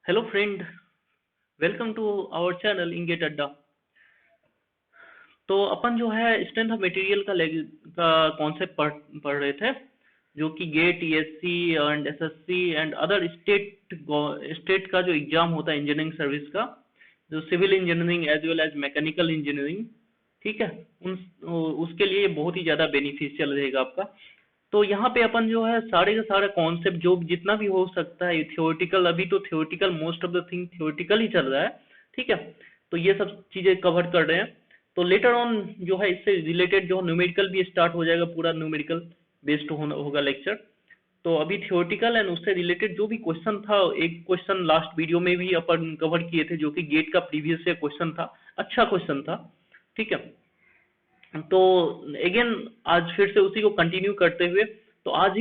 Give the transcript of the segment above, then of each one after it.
Hello friend, welcome to our channel इंगेट अड्डा। तो अपन जो है स्ट्रेंथ ऑफ मटेरियल का कॉन्सेप्ट पढ़ रहे थे, जो कि GATE, ESC and SSC and other state का जो एग्जाम होता है इंजीनियरिंग सर्विस का, जो civil engineering as well as mechanical engineering, ठीक है, उन उसके लिए बहुत ही ज़्यादा बेनिफिशियल रहेगा आपका। तो यहाँ पे अपन जो है सारे का सारा कॉन्सेप्ट जो जितना भी हो सकता है थियोरेटिकल, अभी तो theoretical most of the thing theoretical ही चल रहा है, ठीक है। तो ये सब चीजें कवर कर रहे हैं। तो लेटर ऑन जो है इससे रिलेटेड जो न्यूमेरिकल भी स्टार्ट हो जाएगा, पूरा न्यूमेरिकल बेस्ड होगा लेक्चर। तो अभी थियोरेटिकल एंड उससे रिलेटेड जो भी क्वेश्चन था, एक क्वेश्चन लास्ट वीडियो में भी अपन कवर किए थे, जो कि गेट का प्रीवियस ईयर क्वेश्चन था, अच्छा क्वेश्चन था, ठीक है। तो अगेन आज फिर से उसी को कंटिन्यू करते हुए, तो आज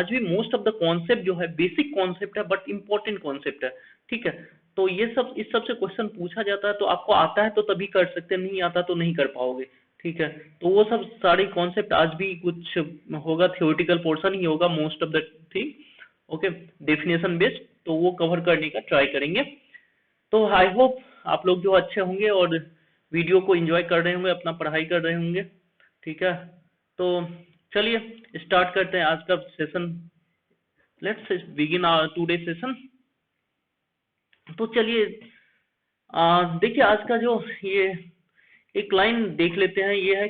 भी मोस्ट ऑफ द कॉन्सेप्ट जो है बेसिक कॉन्सेप्ट है, बट इम्पोर्टेंट कॉन्सेप्ट है, ठीक है। तो ये सब इस सब से क्वेश्चन पूछा जाता है, तो आपको आता है तो तभी कर सकते हैं, नहीं आता तो नहीं कर पाओगे, ठीक है। तो वो सब सारे कॉन्सेप्ट आज भी कुछ होगा, थियोरेटिकल पोर्शन ही होगा most of the thing, okay, definition based, तो वो कवर करने का ट्राई करेंगे। तो आई होप आप लोग जो अच्छे होंगे और वीडियो को एंजॉय कर रहे होंगे, अपना पढ़ाई कर रहे होंगे, ठीक है। तो चलिए स्टार्ट करते हैं आज का session. Let's begin our today session. तो चलिए देखिए आज का जो ये एक लाइन देख लेते हैं, ये है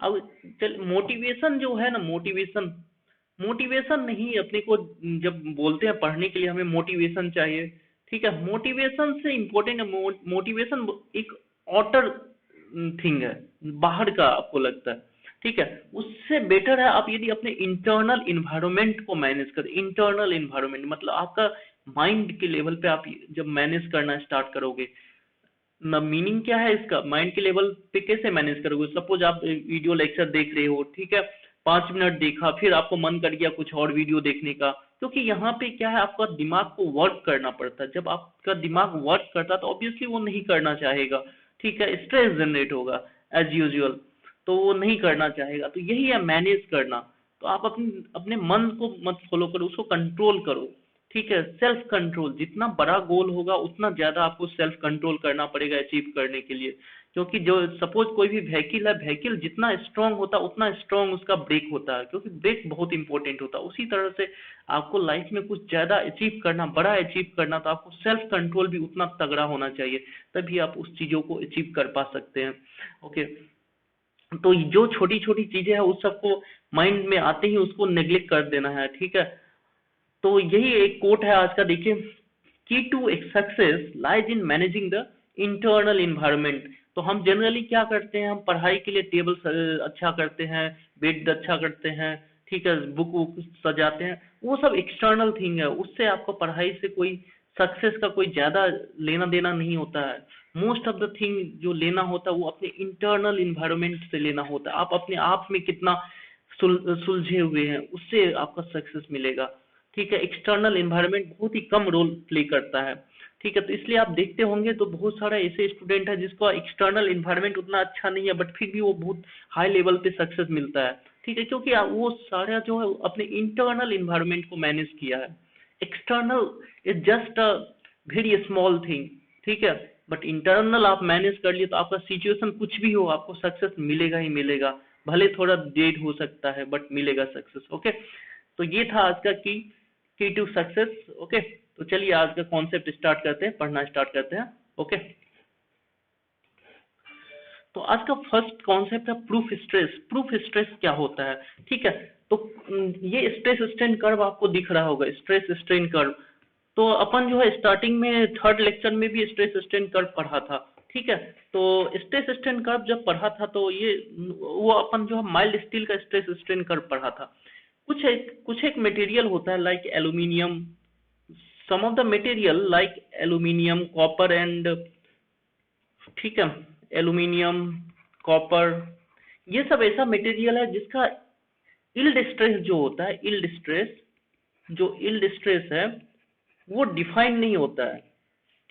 अब चल मोटिवेशन जो है ना, मोटिवेशन मोटिवेशन नहीं अपने को, जब बोलते हैं पढ़ने के लिए हमें मोटिवेशन चाहिए, ठीक है। मोटिवेशन से इम्पोर्टेंट है, मोटिवेशन एक आउटर थिंग है, बाहर का आपको लगता है, ठीक है। उससे बेटर है आप यदि अपने इंटरनल इन्वायरमेंट को मैनेज करें। इंटरनल इन्वायरमेंट मतलब आपका माइंड के लेवल पे आप जब मैनेज करना स्टार्ट करोगे ना, मीनिंग क्या है इसका, माइंड के लेवल पे कैसे मैनेज करोगे। सपोज आप वीडियो लेक्चर देख रहे हो, ठीक है, 5 मिनट देखा, फिर आपको मन कर गया कुछ और वीडियो देखने का, क्योंकि यहाँ पे क्या है, आपका दिमाग को वर्क करना पड़ता है। जब आपका दिमाग वर्क करता है तो ऑब्वियसली वो नहीं करना चाहेगा, ठीक है, स्ट्रेस जनरेट होगा एज यूजुअल, तो वो नहीं करना चाहेगा। तो यही है मैनेज करना। तो आप अपने अपने मन को मत फॉलो करो, उसको कंट्रोल करो, ठीक है। सेल्फ कंट्रोल, जितना बड़ा गोल होगा उतना ज्यादा आपको सेल्फ कंट्रोल करना पड़ेगा अचीव करने के लिए। क्योंकि जो सपोज कोई भी व्हीकल है, व्हीकल जितना स्ट्रांग होता है उतना स्ट्रांग उसका ब्रेक होता है, क्योंकि ब्रेक बहुत इंपॉर्टेंट होता है। उसी तरह से आपको लाइफ में कुछ ज्यादा अचीव करना, बड़ा अचीव करना, तो आपको सेल्फ कंट्रोल भी उतना तगड़ा होना चाहिए, तभी आप उस चीजों को अचीव कर पा सकते हैं, ओके। तो जो छोटी छोटी चीजें हैं उस सबको माइंड में आते ही उसको नेग्लेक्ट कर देना है, ठीक है। तो यही एक कोट है आज का, देखिए, key to success lies in managing the internal environment. तो हम जनरली क्या करते हैं, हम पढ़ाई के लिए टेबल अच्छा करते हैं, बेड अच्छा करते हैं, ठीक है, बुक वुक सजाते हैं, वो सब एक्सटर्नल थिंग है, उससे आपको पढ़ाई से कोई सक्सेस का कोई ज्यादा लेना देना नहीं होता है। मोस्ट ऑफ द थिंग जो लेना होता है वो अपने इंटरनल इन्वायरमेंट से लेना होता है। आप अपने आप में कितना सुलझे हुए हैं, उससे आपका सक्सेस मिलेगा, ठीक है। एक्सटर्नल एनवायरनमेंट बहुत ही कम रोल प्ले करता है, ठीक है। तो इसलिए आप देखते होंगे तो बहुत सारा ऐसे स्टूडेंट है जिसका एक्सटर्नल एनवायरनमेंट उतना अच्छा नहीं है, बट फिर भी वो बहुत हाई लेवल पे सक्सेस मिलता है, ठीक है, क्योंकि वो सारा जो है अपने इंटरनल एनवायरनमेंट को मैनेज किया है। External is just a very small thing, ठीक है, बट इंटरनल आप मैनेज कर लिए तो आपका सिचुएशन कुछ भी हो, आपको सक्सेस मिलेगा ही मिलेगा, भले थोड़ा देर हो सकता है बट मिलेगा सक्सेस, ओके। तो ये था आज का की टू सक्सेस, ओके। तो चलिए आज का कॉन्सेप्ट स्टार्ट करते हैं, पढ़ना स्टार्ट करते हैं, ओके। तो आज का फर्स्ट कॉन्सेप्ट है प्रूफ स्ट्रेस। प्रूफ स्ट्रेस क्या होता है, ठीक है। तो ये स्ट्रेस स्ट्रेन कर्व आपको दिख रहा होगा, स्ट्रेस स्ट्रेन कर्व। तो अपन जो है स्टार्टिंग में थर्ड लेक्चर में भी स्ट्रेस स्ट्रेन कर्व पढ़ा था, ठीक है। तो स्ट्रेस स्ट्रेन कर्व जब पढ़ा था तो ये वो अपन जो है माइल्ड स्टील का स्ट्रेस स्ट्रेन कर्व पढ़ा था। कुछ एक मटेरियल होता है like aluminium, some of the material like aluminium, copper and, ठीक है, एल्यूमिनियम, कॉपर, ये सब ऐसा मटेरियल है जिसका इल्ड स्ट्रेस जो होता है, इल्ड स्ट्रेस है वो डिफाइन नहीं होता है,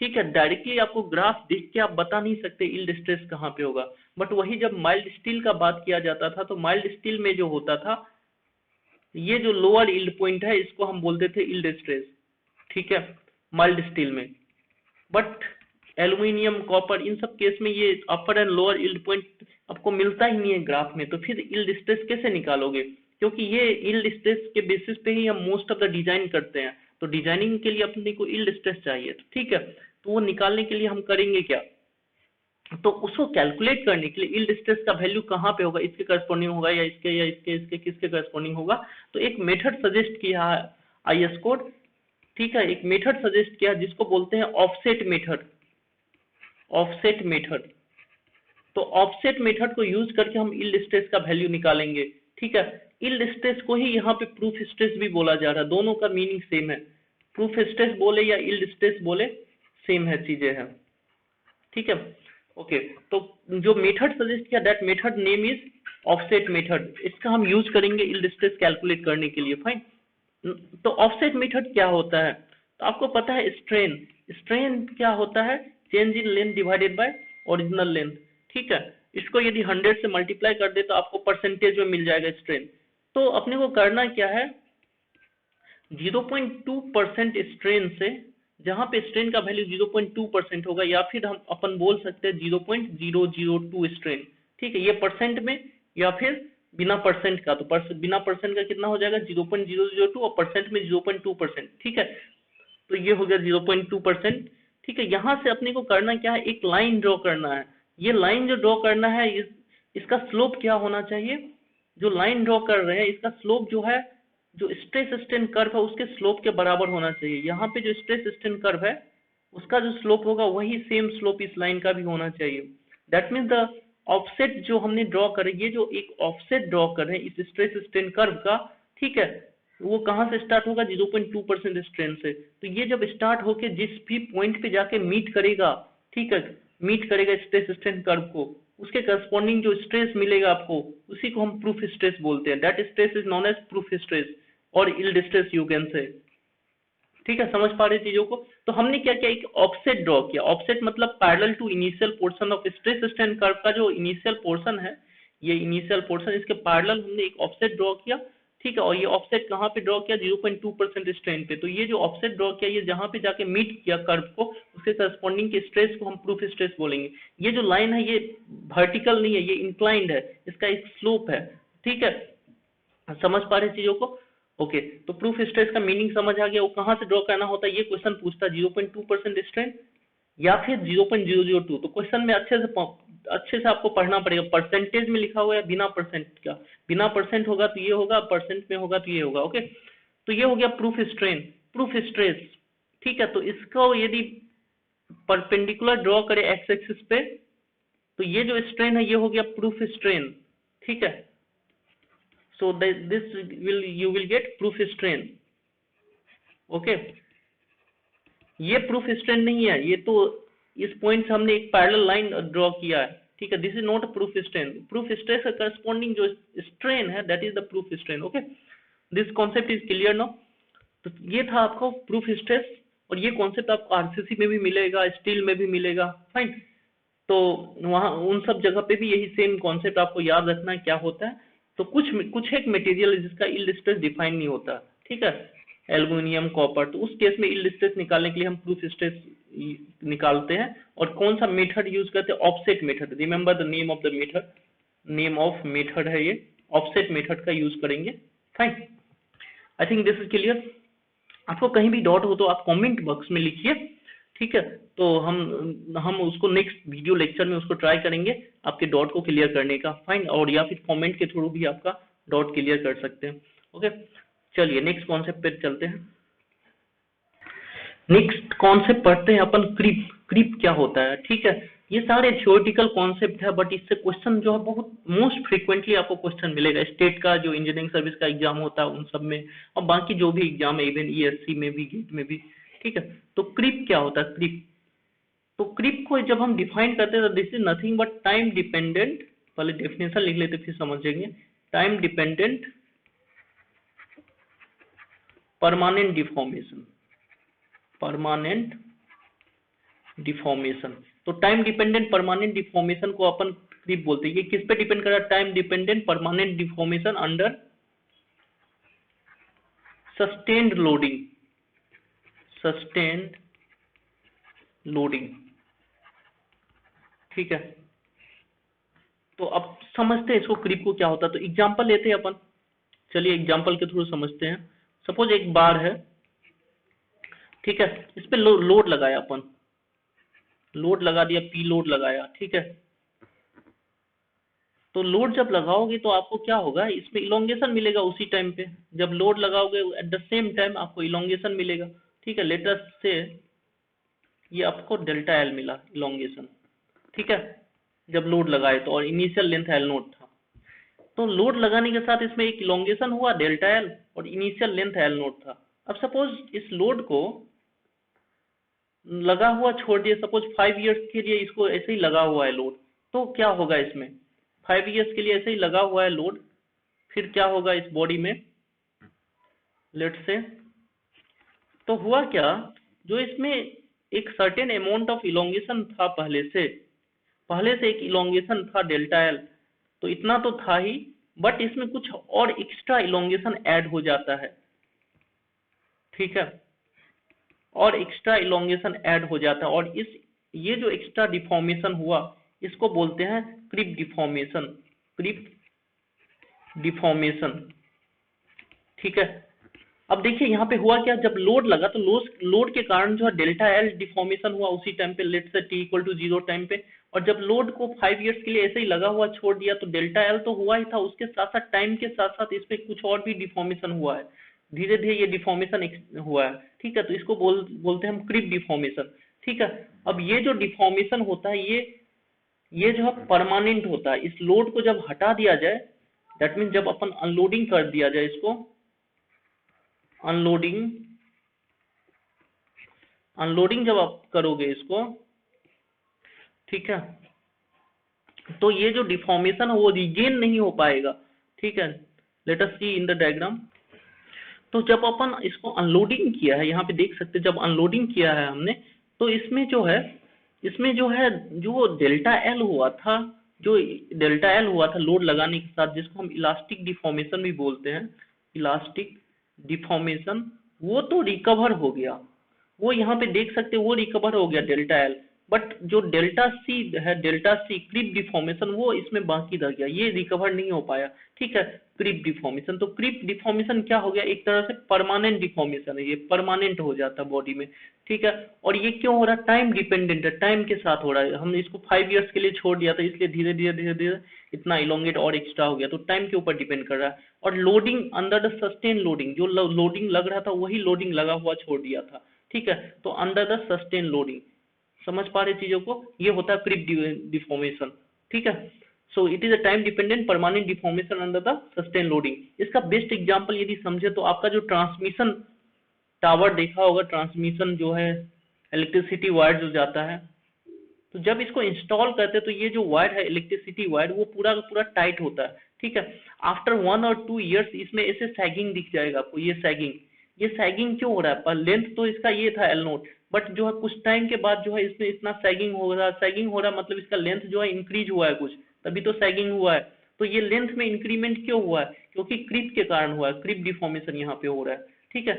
ठीक है। डायरेक्टली आपको ग्राफ देख के आप बता नहीं सकते इल्ड स्ट्रेस कहाँ पे होगा। बट वही जब माइल्ड स्टील का बात किया जाता था, तो माइल्ड स्टील में जो होता था, ये जो लोअर इल्ड पॉइंट है इसको हम बोलते थे इल्ड स्ट्रेस, ठीक है। माइल्ड स्टील में, बट एल्यूमिनियम, कॉपर, इन सब केस में ये अपर एंड लोअर यील्ड पॉइंट आपको मिलता ही नहीं है ग्राफ में, तो फिर यील्ड स्ट्रेस कैसे निकालोगे? क्योंकि ये यील्ड स्ट्रेस के बेसिस पे ही हम मोस्ट ऑफ द डिजाइन करते हैं, तो डिजाइनिंग के लिए अपने को यील्ड स्ट्रेस चाहिए, तो ठीक है, तो वो निकालने के लिए हम करेंगे क्या, तो उसको कैलकुलेट करने के लिए यील्ड स्ट्रेस का वैल्यू कहाँ पे होगा, इसके करस्पॉन्डिंग होगा या इसके किसके करस्पॉन्डिंग होगा, तो एक मेथड सजेस्ट किया है आईएस कोड, ठीक है, एक मेथड सजेस्ट किया जिसको बोलते हैं ऑफसेट मेथड, ऑफसेट मेथड। तो ऑफसेट मेथड को यूज करके हम यील्ड स्ट्रेस का वैल्यू निकालेंगे, ठीक है। यील्ड स्ट्रेस को ही यहाँ पे प्रूफ स्ट्रेस भी बोला जा रहा है, दोनों का मीनिंग सेम है, प्रूफ स्ट्रेस बोले या यील्ड स्ट्रेस बोले सेम है, चीजें हैं, ठीक है। ओके, तो जो मेथड सजेस्ट किया that method name is offset method, इसका हम यूज करेंगे यील्ड स्ट्रेस कैलकुलेट करने के लिए, फाइन। तो ऑफसेट मेथड क्या होता है, तो आपको पता है स्ट्रेन, स्ट्रेन क्या होता है, change in length divided by original length, ठीक है। इसको यदि 100 से मल्टीप्लाई कर दे तो आपको परसेंटेज में मिल जाएगा स्ट्रेन। तो अपने को करना क्या है, 0.2% स्ट्रेन से, जहां पे स्ट्रेन का वैल्यू 0.2% होगा, या फिर हम अपन बोल सकते हैं 0.002 स्ट्रेन, ठीक है, ये परसेंट में या फिर बिना परसेंट का, तो बिना परसेंट का कितना हो जाएगा 0.002 और परसेंट में 0.2%, ठीक है, तो ये हो गया 0.2%, ठीक है। यहाँ से अपने को करना क्या है, एक लाइन ड्रॉ करना है, ये लाइन जो ड्रॉ करना है इसका स्लोप क्या होना चाहिए, जो लाइन ड्रॉ कर रहे हैं इसका स्लोप जो है, जो स्ट्रेस स्ट्रेन कर्व है उसके स्लोप के बराबर होना चाहिए। यहाँ पे जो स्ट्रेस स्ट्रेन कर्व है उसका जो स्लोप होगा वही सेम स्लोप इस लाइन का भी होना चाहिए। दैट मीन्स द ऑफसेट जो हमने ड्रॉ करे, ये जो एक ऑफसेट ड्रॉ कर रहे हैं इस स्ट्रेस स्ट्रेन कर्व का, ठीक है, वो कहाँ से स्टार्ट होगा 0.2% स्ट्रेन से, तो ये जब स्टार्ट होके जिस भी पॉइंट पे जाके मीट करेगा, ठीक है, मीट करेगा स्ट्रेस स्ट्रेन कर्व को, उसके करस्पॉन्डिंग जो स्ट्रेस मिलेगा आपको, उसी को हम प्रूफ स्ट्रेस बोलते हैं, that stress is known as proof stress और yield stress you can say, ठीक है, समझ पा रहे चीजों को। तो हमने क्या किया, एक ऑफसेट ड्रॉ किया, ऑफसेट मतलब parallel to initial portion of stress strain curve का जो इनिशियल पोर्शन है, ये इनिशियल पोर्शन, इसके पैरेलल हमने एक ऑफसेट ड्रॉ किया, ठीक है, और ये ऑफसेट कहाँ पे ड्रॉ किया 0.2% स्ट्रेन पे, तो ये जो ऑफसेट ड्रॉ किया ये जहाँ पे जाके मीट किया कर्व को, उसके करस्पॉन्डिंग के स्ट्रेस को हम प्रूफ स्ट्रेस बोलेंगे। ये जो लाइन है ये वर्टिकल नहीं है, ये इंक्लाइंड है, इसका एक स्लोप है, ठीक है, समझ पा रहे चीजों को। ओके, तो प्रूफ स्ट्रेस का मीनिंग समझ आ गया, वो कहाँ से ड्रॉ करना होता है, ये क्वेश्चन पूछता है 0.2% स्ट्रेन या फिर 0.002, तो क्वेश्चन में अच्छे से आपको पढ़ना पड़ेगा, परसेंटेज में लिखा हुआ है बिना परसेंट का, बिना परसेंट होगा तो ये होगा, परसेंट में होगा तो ये होगा, ओके। तो ये हो गया प्रूफ स्ट्रेन, प्रूफ स्ट्रेस, ठीक है। तो इसको यदि परपेंडिकुलर ड्रॉ करे एक्स एक्सिस पे, तो ये जो स्ट्रेन है ये हो गया प्रूफ स्ट्रेन, ठीक है। So this will you will get proof strain, okay। ये प्रूफ स्ट्रेन नहीं है, ये तो इस पॉइंट से हमने एक पैरेलल लाइन ड्रॉ किया है, ठीक है, this is not a proof strain, proof stress का करस्पॉन्डिंग जो स्ट्रेन है that is the proof strain, okay. This concept is clear now. तो ये था आपको प्रूफ स्ट्रेस, और ये कॉन्सेप्ट आपको आरसीसी में भी मिलेगा, स्टील में भी मिलेगा, फाइन। तो वहाँ उन सब जगह पे भी यही सेम कॉन्सेप्ट आपको याद रखना है क्या होता है। तो कुछ एक मटेरियल है जिसका यील्ड स्ट्रेस डिफाइन नहीं होता, ठीक है, एल्युमिनियम, कॉपर, तो उस केस में यील्ड स्ट्रेस निकालने के लिए हम प्रूफ स्ट्रेस निकालते हैं, और कौन सा मेथड यूज करते हैं, offset method, remember the name of the method, name of method है ये, ऑफसेट मेथड का यूज करेंगे, fine. I think this is clear. आपको कहीं भी डाउट हो तो आप कमेंट बॉक्स में लिखिए, ठीक है, तो हम उसको नेक्स्ट वीडियो लेक्चर में उसको ट्राई करेंगे आपके डाउट को क्लियर करने का, फाइन, और या फिर कमेंट के थ्रू भी आपका डाउट क्लियर कर सकते हैं, ओके। चलिए नेक्स्ट कॉन्सेप्ट पे चलते हैं। नेक्स्ट कॉन्सेप्ट पढ़ते हैं अपन, क्रीप। क्रीप क्या होता है, ठीक है, ये सारे थ्योरेटिकल कॉन्सेप्ट है, बट इससे क्वेश्चन जो है बहुत मोस्ट फ्रीक्वेंटली आपको क्वेश्चन मिलेगा, स्टेट का जो इंजीनियरिंग सर्विस का एग्जाम होता है उन सब में, और बाकी जो भी एग्जाम है, इवन ईएससी में भी, गेट में भी, ठीक है। तो क्रीप क्या होता है, क्रीप, तो क्रीप को जब हम डिफाइन करते हैं तो this is nothing but time dependent, पहले डेफिनेशन लिख लेते फिर समझेंगे, time dependent permanent deformation, permanent deformation. तो टाइम डिपेंडेंट परमानेंट डिफॉर्मेशन को अपन क्रीप बोलते हैं। ये किस पे डिपेंड कर रहा है, time dependent permanent deformation under sustained loading, sustained loading. ठीक है, तो अब समझते हैं इसको क्रीप को क्या होता है। तो एग्जांपल लेते हैं अपन, चलिए एग्जांपल के थ्रू समझते हैं। सपोज एक बार है, ठीक है, इस पे लोड लगाया अपन, लोड लगा दिया, पी लोड लगाया, ठीक है। तो लोड जब लगाओगे तो आपको क्या होगा, इसमें इलोंगेशन मिलेगा उसी टाइम पे। जब लोड लगाओगे एट द सेम टाइम आपको इलोंगेशन मिलेगा, ठीक है। लेटर से ये आपको डेल्टा एल मिला इलोंगेशन, ठीक है, जब लोड लगाए तो। और इनिशियल लेंथ एल नोट था, तो लोड लगाने के साथ इसमें एक इलोंगेशन हुआ डेल्टा एल, और इनिशियल लेंथ एल नोट था। अब सपोज इस लोड को लगा हुआ छोड़ दिए, सपोज 5 इयर्स के लिए इसको ऐसे ही लगा हुआ है लोड, तो क्या होगा इसमें, 5 इयर्स के लिए ऐसे ही लगा हुआ है लोड, फिर क्या होगा इस बॉडी में, लेट से। तो हुआ क्या, जो इसमें एक सर्टेन अमाउंट ऑफ इलोंगेशन था पहले से एक इलोंगेशन था डेल्टा एल, तो इतना तो था ही, बट इसमें कुछ और एक्स्ट्रा इलोंगेशन ऐड हो जाता है, ठीक है, और एक्स्ट्रा इलोंगेशन ऐड हो जाता है। और ये जो एक्स्ट्रा डिफॉर्मेशन हुआ इसको बोलते हैं क्रीप डिफॉर्मेशन, क्रीप डिफॉर्मेशन, ठीक है। अब देखिए यहाँ पे हुआ क्या, जब लोड लगा तो लोड के कारण जो है डेल्टा एल डिफॉर्मेशन हुआ उसी टाइम पे, लेट से टी इक्वल टू 0 टाइम पे। और जब लोड को 5 इयर्स के लिए ऐसे ही लगा हुआ छोड़ दिया तो डेल्टा एल तो हुआ ही था, उसके साथ साथ टाइम के साथ साथ इसमें कुछ और भी डिफॉर्मेशन हुआ है, धीरे धीरे ये डिफॉर्मेशन हुआ है, ठीक है। तो इसको बोलते हैं हम क्रीप डिफॉर्मेशन, ठीक है। अब ये जो डिफॉर्मेशन होता है ये जो है परमानेंट होता है। इस लोड को जब हटा दिया जाए, दैट मीन जब अपन अनलोडिंग कर दिया जाए इसको, अनलोडिंग जब आप करोगे इसको, ठीक है, तो ये जो डिफॉर्मेशन है वो रिगेन नहीं हो पाएगा, ठीक है। Let us see in the diagram. तो जब अपन इसको अनलोडिंग किया है, यहाँ पे देख सकते हैं, जब अनलोडिंग किया है हमने, तो इसमें जो है जो डेल्टा एल हुआ था, जो डेल्टा एल हुआ था लोड लगाने के साथ, जिसको हम इलास्टिक डिफॉर्मेशन भी बोलते हैं, इलास्टिक डिफॉर्मेशन, वो तो रिकवर हो गया, वो यहाँ पे देख सकते हैं वो रिकवर हो गया डेल्टा एल। बट जो डेल्टा सी है, डेल्टा सी क्रीप डिफॉर्मेशन, वो इसमें बाकी रह गया, ये रिकवर नहीं हो पाया, ठीक है। क्रीप डिफॉर्मेशन, तो क्रीप डिफॉर्मेशन क्या हो गया, एक तरह से परमानेंट डिफॉर्मेशन है, ये परमानेंट हो जाता है बॉडी में, ठीक है। और ये क्यों हो रहा है, टाइम डिपेंडेंट है, टाइम के साथ हो रहा है। हमने इसको 5 इयर्स के लिए छोड़ दिया था, इसलिए धीरे धीरे इतना इलोंगेट और एक्स्ट्रा हो गया, तो टाइम के ऊपर डिपेंड कर रहा है। और loading under the sustain loading, जो लोडिंग लग रहा था वही लोडिंग लगा हुआ छोड़ दिया था, ठीक है। तो अंडर द सस्टेन लोडिंग, समझ पा रहे चीजों को, ये होता है क्रीप डिफॉर्मेशन, ठीक है। So it is a time dependent permanent deformation under the sustain loading. इसका बेस्ट एग्जांपल यदि समझे तो आपका जो ट्रांसमिशन टावर देखा होगा, ट्रांसमिशन जो है इलेक्ट्रिसिटी वायर जो जाता है, तो जब इसको इंस्टॉल करते हैं तो ये जो वायर है इलेक्ट्रिसिटी वायर, वो पूरा का पूरा टाइट होता है, ठीक है। आफ्टर 1 और 2 इयर्स इसमें ऐसे सैगिंग दिख जाएगा आपको, ये सैगिंग क्यों हो रहा है, पर लेंथ तो इसका ये था एल नोट, बट जो है कुछ टाइम के बाद जो है इसमें इतना सैगिंग हो रहा है, मतलब इसका लेंथ जो है इंक्रीज हुआ है कुछ, तभी तो सैगिंग हुआ है। तो ये लेंथ में इंक्रीमेंट क्यों हुआ है, क्योंकि क्रीप के कारण हुआ है, क्रीप डिफॉर्मेशन यहाँ पे हो रहा है, ठीक है,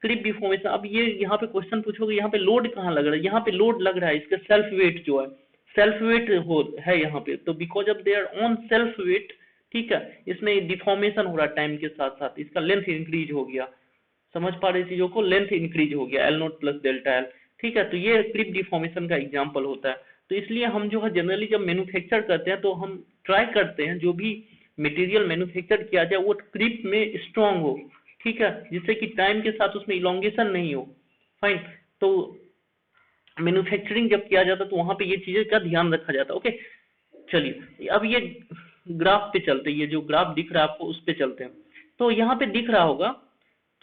क्रीप डिफॉर्मेशन। अब ये यहाँ पे क्वेश्चन पूछोगे, यहाँ पे लोड कहाँ लग रहा है, यहाँ पे लोड लग रहा है इसका सेल्फ वेट जो है, सेल्फ वेट है यहाँ पे, तो because of their on self weight, ठीक है, इसमें डिफॉर्मेशन हो रहा है टाइम के साथ साथ, इसका लेंथ इंक्रीज हो गया, समझ पा रहे चीजों को, लेंथ इंक्रीज हो गया L note plus delta L, ठीक है। तो ये क्रीप डिफॉर्मेशन का एग्जांपल होता है। तो इसलिए हम जो है जनरली जब मैन्युफैक्चर करते हैं तो हम ट्राई करते हैं जो भी मटेरियल मैन्युफैक्चर किया जाए वो क्रीप में स्ट्रांग हो, ठीक है, जिससे कि टाइम के साथ उसमें इलोंगेशन नहीं हो, फाइन। तो मैन्युफैक्चरिंग जब किया जाता है तो वहां पे ये चीजें का ध्यान रखा जाता है, ओके। चलिए अब ये ग्राफ पे चलते हैं, ये जो ग्राफ दिख रहा है आपको उस पे चलते हैं। तो यहाँ पे दिख रहा होगा,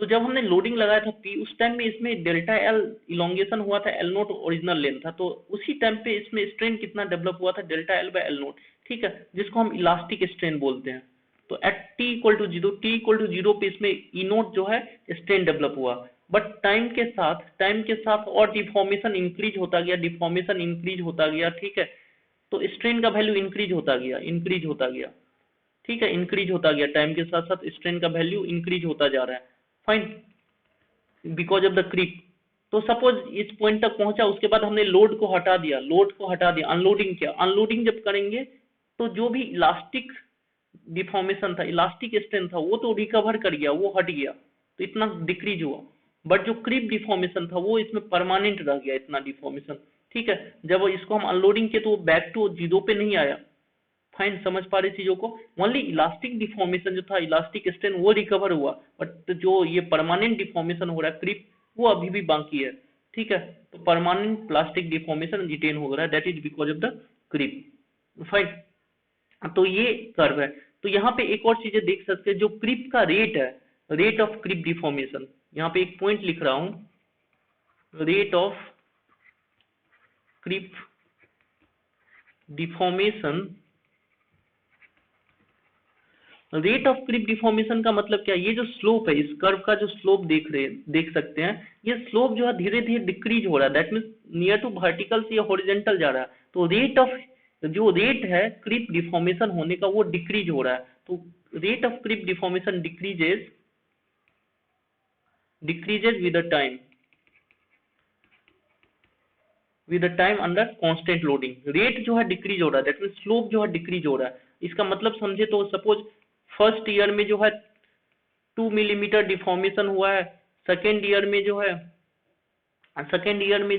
तो जब हमने लोडिंग लगाया था पी, उस टाइम में इसमें डेल्टा एल इलोंगेशन हुआ था, एल नोट ओरिजिनल लेंथ था, तो उसी टाइम पे इसमें स्ट्रेन कितना डेवलप हुआ था, delta L by L naught, ठीक है, जिसको हम इलास्टिक स्ट्रेन बोलते हैं। तो at T equal to zero पे इसमें ई नोट जो है स्ट्रेन डेवलप हुआ, बट टाइम के साथ और डिफॉर्मेशन इंक्रीज होता गया, ठीक है। तो स्ट्रेन का वैल्यू इंक्रीज होता गया, ठीक है, इंक्रीज होता गया, टाइम के साथ साथ स्ट्रेन का वैल्यू इंक्रीज होता जा रहा है, fine, because of the creep, तो सपोज इस पॉइंट तक पहुंचा, उसके बाद हमने लोड को हटा दिया, अनलोडिंग किया। अनलोडिंग जब करेंगे तो जो भी इलास्टिक डिफॉर्मेशन था, इलास्टिक स्ट्रेंथ था, वो तो रिकवर कर गया, वो हट गया, तो इतना डिक्रीज हुआ। बट जो क्रीप डिफॉर्मेशन था वो इसमें परमानेंट रह गया, इतना डिफॉर्मेशन। ठीक है, जब इसको हम अनलोडिंग किए तो वो बैक टू जीरो पे नहीं आया। फाइन, समझ पा रहे चीजों को। ओनली इलास्टिक डिफॉर्मेशन जो था, इलास्टिक स्ट्रेन, वो रिकवर हुआ, बट जो ये परमानेंट डिफॉर्मेशन हो रहा है क्रीप, वो अभी भी बाकी है। ठीक है, तो परमानेंट प्लास्टिक डिफॉर्मेशन रिटेन हो रहा है, that is because of the creep. Fine, तो ये कर्व है। तो यहाँ पे एक और चीजें देख सकते हैं, जो क्रीप का रेट है, रेट ऑफ क्रीप डिफॉर्मेशन, यहाँ पे एक पॉइंट लिख रहा हूं, rate of creep deformation. Rate of creep deformation का मतलब क्या है? ये जो स्लोप है, इस कर्व का जो स्लोप देख सकते हैं, ये स्लोप जो है धीरे धीरे डिक्रीज हो रहा है, that means near to vertical से हॉरिजॉन्टल जा रहा है। तो जो रेट है क्रीप डिफॉर्मेशन होने का, वो डिक्रीज हो रहा है। तो rate of creep deformation decreases with the time under constant loading. Rate जो है डिक्रीज हो रहा है, दैट मीन्स स्लोप जो है डिक्रीज हो रहा है। इसका मतलब समझे तो सपोज फर्स्ट ईयर में जो है 2 मिलीमीटर डिफॉर्मेशन हुआ है, सेकेंड ईयर में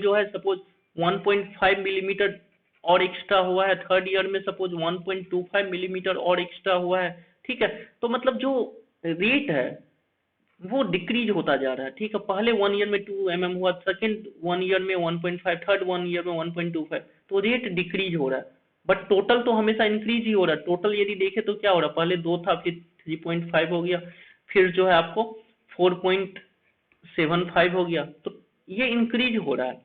जो है सपोज 1.5 मिलीमीटर और एक्स्ट्रा हुआ है, थर्ड ईयर में सपोज 1.25 मिलीमीटर और एक्स्ट्रा हुआ है। ठीक है, तो मतलब जो रेट है वो डिक्रीज होता जा रहा है। ठीक है, पहले 1 ईयर में 2 mm हुआ, सेकेंड 1 ईयर में 1.5, थर्ड 1 ईयर में 1.25, तो रेट डिक्रीज हो रहा है। बट टोटल तो हमेशा इंक्रीज ही हो रहा है। टोटल यदि देखे तो क्या हो रहा है, पहले 2 था, फिर 3.5 हो गया, फिर जो है आपको 4.75 हो गया, तो ये इंक्रीज हो रहा है।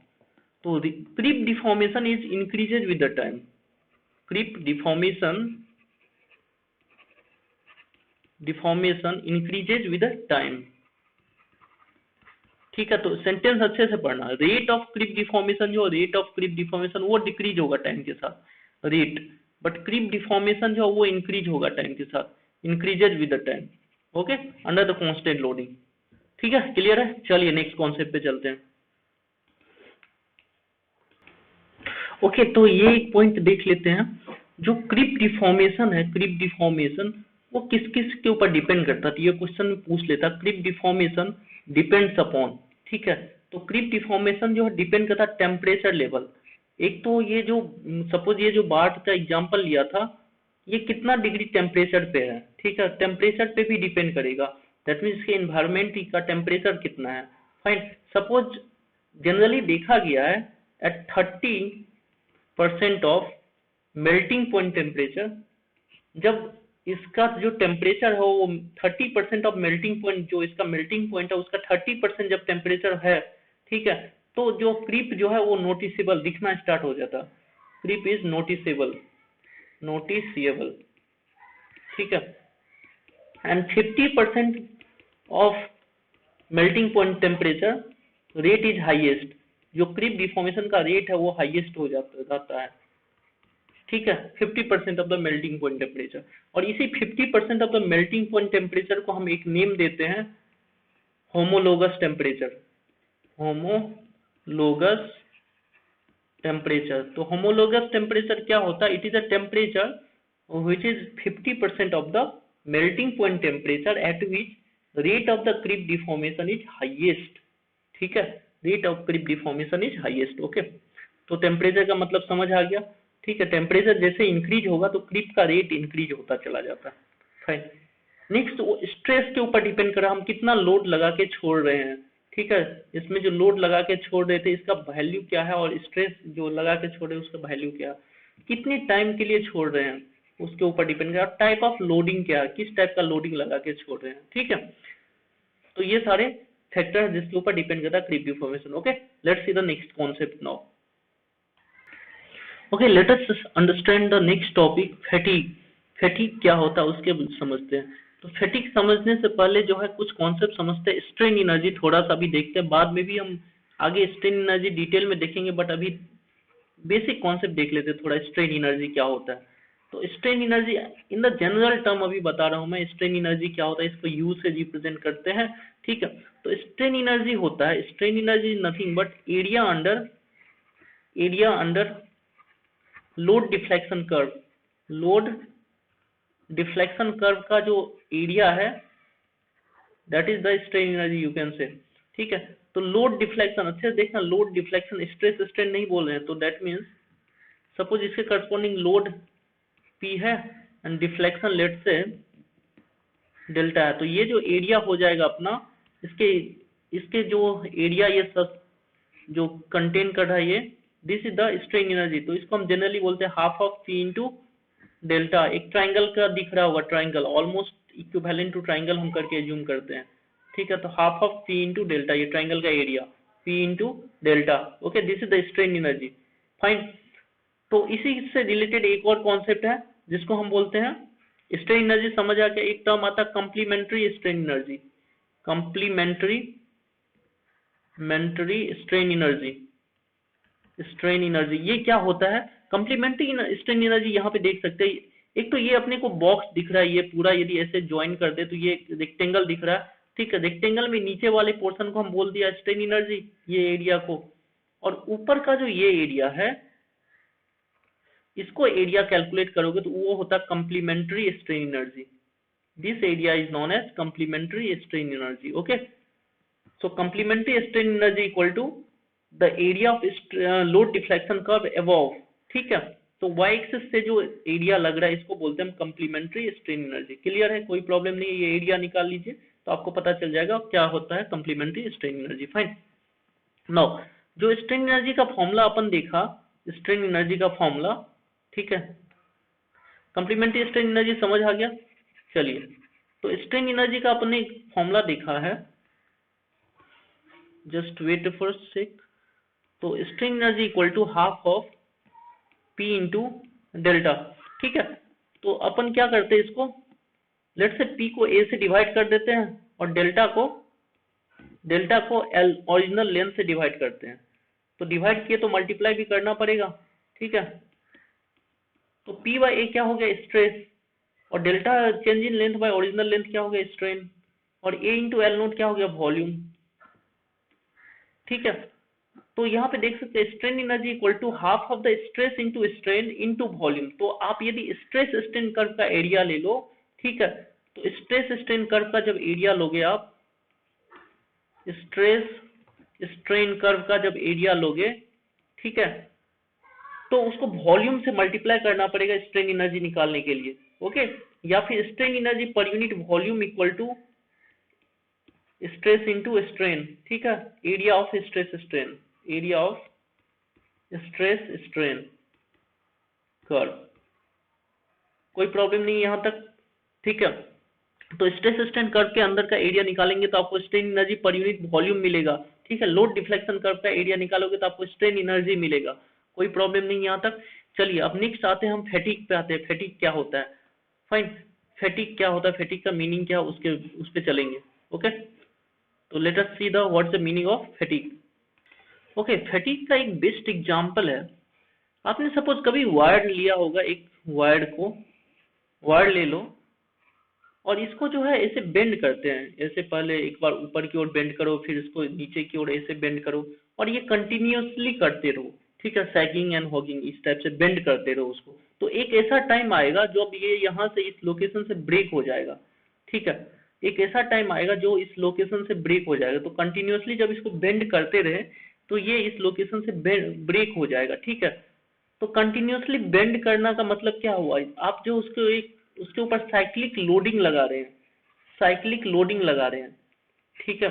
तो creep deformation is increases with the time. Creep deformation increases with the time. ठीक है, तो सेंटेंस अच्छे से पढ़ना। रेट ऑफ क्रीप डिफॉर्मेशन, जो रेट ऑफ क्रीप डिफॉर्मेशन वो डिक्रीज होगा टाइम के साथ, रेट, बट क्रीप डिफॉर्मेशन जो वो इंक्रीज होगा टाइम के साथ, increases with the time. Okay, under the constant loading. ठीक है, क्लियर है? चलिए नेक्स्ट कॉन्सेप्ट पे चलते हैं। ओके, तो ये एक पॉइंट देख लेते हैं, जो क्रीप डिफॉर्मेशन है, क्रीप डिफॉर्मेशन वो किस किस के ऊपर डिपेंड करता है। ये क्वेश्चन पूछ लेता, क्रीप डिफॉर्मेशन डिपेंड्स अपॉन। ठीक है, तो क्रीप डिफॉर्मेशन जो है डिपेंड करता है टेम्परेचर लेवल। एक तो ये जो सपोज ये जो बार्ट का एग्जांपल लिया था, ये कितना डिग्री टेम्परेचर पे है। ठीक है, टेम्परेचर पे भी डिपेंड करेगा, दैट मीन्स इसके एनवायरमेंट का टेम्परेचर कितना है। फाइन, सपोज जनरली देखा गया है at 30% of melting point temperature, जब इसका जो टेम्परेचर है वो 30% ऑफ मेल्टिंग पॉइंट, जो इसका मेल्टिंग पॉइंट है उसका 30% जब टेम्परेचर है, ठीक है, तो जो क्रीप जो है वो नोटिसेबल दिखना स्टार्ट हो जाता। क्रीप इज नोटिसेबल, ठीक है। And 50% of melting point temperature rate is highest, जो क्रीप डिफॉर्मेशन का रेट है वो हाईएस्ट हो जाता है। ठीक है, 50% of the melting point temperature. और इसी 50% of the melting point temperature को हम एक नेम देते हैं होमोलोगस टेम्परेचर, होमोलोगस टेम्परेचर। तो होमोलोगस टेम्परेचर क्या होता है? It is a temperature which is 50% of the melting point temperature at which rate of the creep deformation is highest। ठीक है, rate of creep deformation is highest। Okay, तो temperature का मतलब समझ आ गया। ठीक है, टेम्परेचर जैसे इंक्रीज होगा तो क्रीप का रेट इंक्रीज होता चला जाता है। फाइन, नेक्स्ट स्ट्रेस के ऊपर डिपेंड कर रहा है, हम कितना लोड लगा के छोड़ रहे हैं। ठीक है, इसमें जो लोड लगा के छोड़ रहे थे इसका वैल्यू क्या है, और स्ट्रेस जो लगा के छोड़ रहे हैं उसका वैल्यू क्या है, कितने टाइम के लिए छोड़ रहे हैं उसके ऊपर डिपेंड कर रहा है। टाइप ऑफ लोडिंग क्या है, किस टाइप का लोडिंग लगा के छोड़ रहे हैं। ठीक है, तो ये सारे फैक्टर है जिसके ऊपर डिपेंड करता है creep deformation. Okay, let's see the next concept now. Okay, let us understand the next topic, fatigue. Fatigue क्या होता है उसके समझते हैं। तो फैटिग समझने से पहले जो है कुछ कॉन्सेप्ट समझते हैं। स्ट्रेन एनर्जी थोड़ा सा भी देखते हैं, बाद में भी हम आगे स्ट्रेन एनर्जी डिटेल में देखेंगे, बट अभी बेसिक कॉन्सेप्ट देख लेते हैं थोड़ा, स्ट्रेन एनर्जी क्या होता है। तो strain energy in the general term अभी बता रहा हूं मैं, स्ट्रेन एनर्जी क्या होता है, इसको यू से रिप्रेजेंट करते हैं, ठीक है। तो स्ट्रेन एनर्जी होता है, strain energy nothing but area under load deflection curve, load deflection curve का जो एरिया है that is the strain energy you can say, ठीक है। तो लोड डिफ्लेक्शन, अच्छे से देखना, लोड डिफ्लेक्शन, स्ट्रेस स्ट्रेन नहीं बोल रहे हैं, तो दैट मीन्स सपोज इसके करस्पॉन्डिंग लोड P है एंड डिफ्लेक्शन लेट से डेल्टा है, तो ये जो एरिया हो जाएगा अपना, इसके इसके जो एरिया ये सब जो कंटेन कर रहा है ये, this is the strain energy. तो इसको हम जनरली बोलते हैं half of P into delta. एक ट्राइंगल का दिख रहा होगा, triangle almost equivalent to triangle हम करके एज्यूम करते हैं, ठीक है। तो half of P into delta, ये ट्राइंगल का area P into delta, okay, this is the strain energy, fine. तो इसी से रिलेटेड एक और कॉन्सेप्ट है जिसको हम बोलते हैं स्ट्रेन एनर्जी, समझ आ गया। एक टर्म आता है complementary strain energy, complementary strain energy, strain energy ये क्या होता है? कम्प्लीमेंट्री स्ट्रेन एनर्जी यहाँ पे देख सकते हैं, एक तो ये अपने को बॉक्स दिख रहा है, ये पूरा यदि ऐसे ज्वाइन कर दे तो ये रेक्टेंगल दिख रहा है, ठीक है। रेक्टेंगल में नीचे वाले पोर्शन को हम बोल दिया स्ट्रेन एनर्जी, ये एरिया को, और ऊपर का जो ये एरिया है इसको एरिया कैलकुलेट करोगे तो वो होता है complementary strain energy. This area is known as complementary strain energy, okay. So complementary strain energy equal to the area of load deflection curve above, ठीक है। तो y एक्सिस से जो एरिया लग रहा है इसको बोलते हैं हम कम्प्लीमेंट्री स्ट्रेन एनर्जी। क्लियर है, कोई प्रॉब्लम नहीं है, ये एरिया निकाल लीजिए तो आपको पता चल जाएगा क्या होता है complementary strain energy, fine. Now जो स्ट्रेन एनर्जी का फॉर्मूला अपन देखा, स्ट्रेन एनर्जी का फॉर्मूला, ठीक है, कम्प्लीमेंट्री स्ट्रेन एनर्जी समझ आ गया। चलिए, तो स्ट्रेन एनर्जी का अपने फॉर्मूला देखा है, जस्ट वेट फॉर सेक। तो strain energy equal to half of P into delta, ठीक है। तो अपन क्या करते हैं इसको, लेट से P को A से डिवाइड कर देते हैं और डेल्टा को L ओरिजिनल लेंथ से डिवाइड करते हैं। तो डिवाइड किए तो मल्टीप्लाई भी करना पड़ेगा, ठीक है। तो P बाई A क्या हो गया, स्ट्रेस, और delta change in length bye original length क्या हो गया, स्ट्रेन, और A इंटू एल नोट क्या हो गया, वॉल्यूम, ठीक है। तो यहाँ पे देख सकते हैं strain energy equal to half of the stress into strain into volume. तो आप यदि स्ट्रेस स्ट्रेन कर्व का एरिया ले लो, ठीक है, तो स्ट्रेस स्ट्रेन कर्व का जब एरिया लोगे आप, स्ट्रेस स्ट्रेन कर्व का जब एरिया लोगे, ठीक है, तो उसको वॉल्यूम से मल्टीप्लाई करना पड़ेगा स्ट्रेन एनर्जी निकालने के लिए, ओके। या फिर strain energy per unit volume equal to stress into strain, ठीक है, area of stress strain, area of stress strain curve. कोई प्रॉब्लम नहीं है यहाँ तक, ठीक है। तो स्ट्रेस स्ट्रेन कर्व के अंदर का एरिया निकालेंगे तो आपको strain energy per unit volume मिलेगा, ठीक है। लोड डिफ्लेक्शन कर्व का एरिया निकालोगे तो आपको स्ट्रेन एनर्जी मिलेगा, कोई प्रॉब्लम नहीं यहाँ तक। चलिए अब नेक्स्ट आते हैं हम फैटिग पे आते हैं, फैटिग क्या होता है, फाइन। फैटिग क्या होता है, फैटिग का मीनिंग क्या, उस पे चलेंगे, ओके। तो late us see the what's the meaning of fatigue. Okay, fatigue का एक बेस्ट एग्जांपल है, आपने सपोज कभी वायर लिया होगा, एक वायर ले लो और इसको जो है ऐसे बेंड करते हैं, ऐसे पहले एक बार ऊपर की ओर बेंड करो, फिर इसको नीचे की ओर ऐसे बेंड करो, और ये कंटिन्यूअसली करते रहो, ठीक है, सैगिंग एंड हॉगिंग, इस टाइप से बेंड करते रहो उसको। तो एक ऐसा टाइम आएगा जो अब ये यहाँ से इस लोकेशन से ब्रेक हो जाएगा, ठीक है। एक ऐसा टाइम आएगा जो इस लोकेशन से ब्रेक हो जाएगा, तो कंटिन्यूअसली जब इसको बेंड करते रहे तो ये इस लोकेशन से ब्रेक हो जाएगा, ठीक है। तो कंटिन्यूअसली बेंड करना का मतलब क्या हुआ, आप जो उसके ऊपर साइक्लिक लोडिंग लगा रहे हैं, साइक्लिक लोडिंग लगा रहे हैं, ठीक है।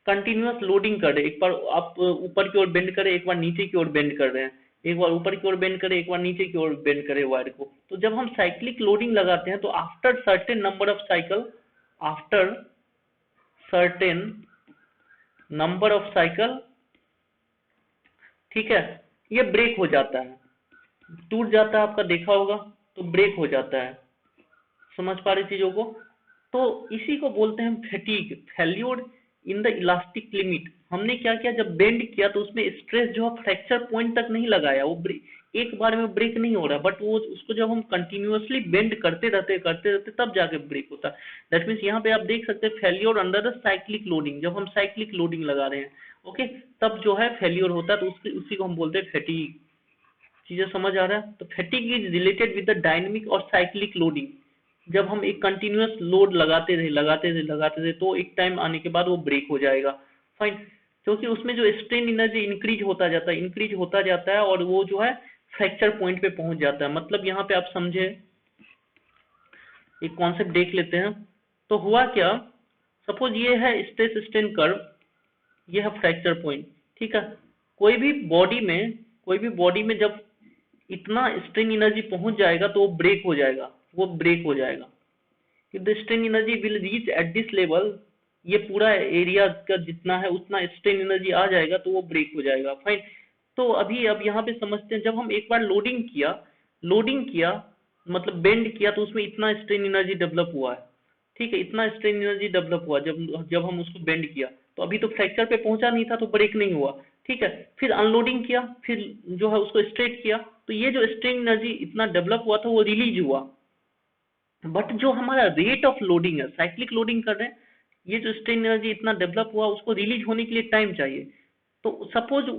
कंटिन्यूअस लोडिंग कर रहे हैं, एक बार आप ऊपर की ओर बेंड करें, एक बार नीचे की ओर बेंड कर रहे हैं, एक बार ऊपर की ओर बेंड करें, एक बार नीचे की ओर बेंड करें वायर को। तो जब हम साइक्लिक लोडिंग लगाते हैं तो after certain number of cycle, after certain number of cycle, ठीक है, ये ब्रेक हो जाता है, टूट जाता है, आपका देखा होगा, तो ब्रेक हो जाता है। समझ पा रही चीजों को? तो इसी को बोलते हैं fatigue, failure in the elastic limit. हमने क्या किया, जब बेंड किया तो उसमें स्ट्रेस जो है फ्रैक्चर पॉइंट तक नहीं लगाया, वो एक बार में ब्रेक नहीं हो रहा, बट वो उसको जब हम कंटिन्यूअसली बेंड करते रहते तब जाके ब्रेक होता है। दैट मीन्स यहाँ पे आप देख सकते हैं failure under the cyclic loading, जब हम साइक्लिक लोडिंग लगा रहे हैं, ओके, तब जो है फेल्योर होता है, तो उसी को हम बोलते हैं फैटीग। चीजें समझ आ रहा है? तो fatigue is related with the dynamic और साइक्लिक लोडिंग। जब हम एक कंटिन्यूअस लोड लगाते रहे तो एक टाइम आने के बाद वो ब्रेक हो जाएगा, फाइन। क्योंकि उसमें जो स्ट्रेन एनर्जी इंक्रीज होता जाता है और वो जो है फ्रैक्चर पॉइंट पे पहुंच जाता है। मतलब यहाँ पे आप समझे, एक कॉन्सेप्ट देख लेते हैं। तो हुआ क्या, सपोज ये है स्ट्रेस स्ट्रेन कर्व, ये है फ्रैक्चर पॉइंट, ठीक है। कोई भी बॉडी में जब इतना स्ट्रेन एनर्जी पहुंच जाएगा तो वो ब्रेक हो जाएगा। if the strain energy will reach at this level, ये पूरा एरिया का जितना है उतना स्ट्रेन एनर्जी आ जाएगा तो वो ब्रेक हो जाएगा, फाइन। तो अब यहाँ पे समझते हैं, जब हम एक बार लोडिंग किया मतलब बेंड किया तो उसमें इतना स्ट्रेन एनर्जी डेवलप हुआ है, ठीक है, इतना स्ट्रेन एनर्जी डेवलप हुआ जब हम उसको बेंड किया, तो अभी तो फ्रैक्चर पे पहुंचा नहीं था तो ब्रेक नहीं हुआ, ठीक है। फिर अनलोडिंग किया, फिर जो है उसको स्ट्रेट किया, तो ये जो स्ट्रेन एनर्जी इतना डेवलप हुआ था वो रिलीज हुआ। बट जो हमारा रेट ऑफ लोडिंग है, साइक्लिक लोडिंग कर रहे हैं, ये जो स्ट्रेन एनर्जी इतना डेवलप हुआ उसको रिलीज होने के लिए टाइम चाहिए। तो सपोज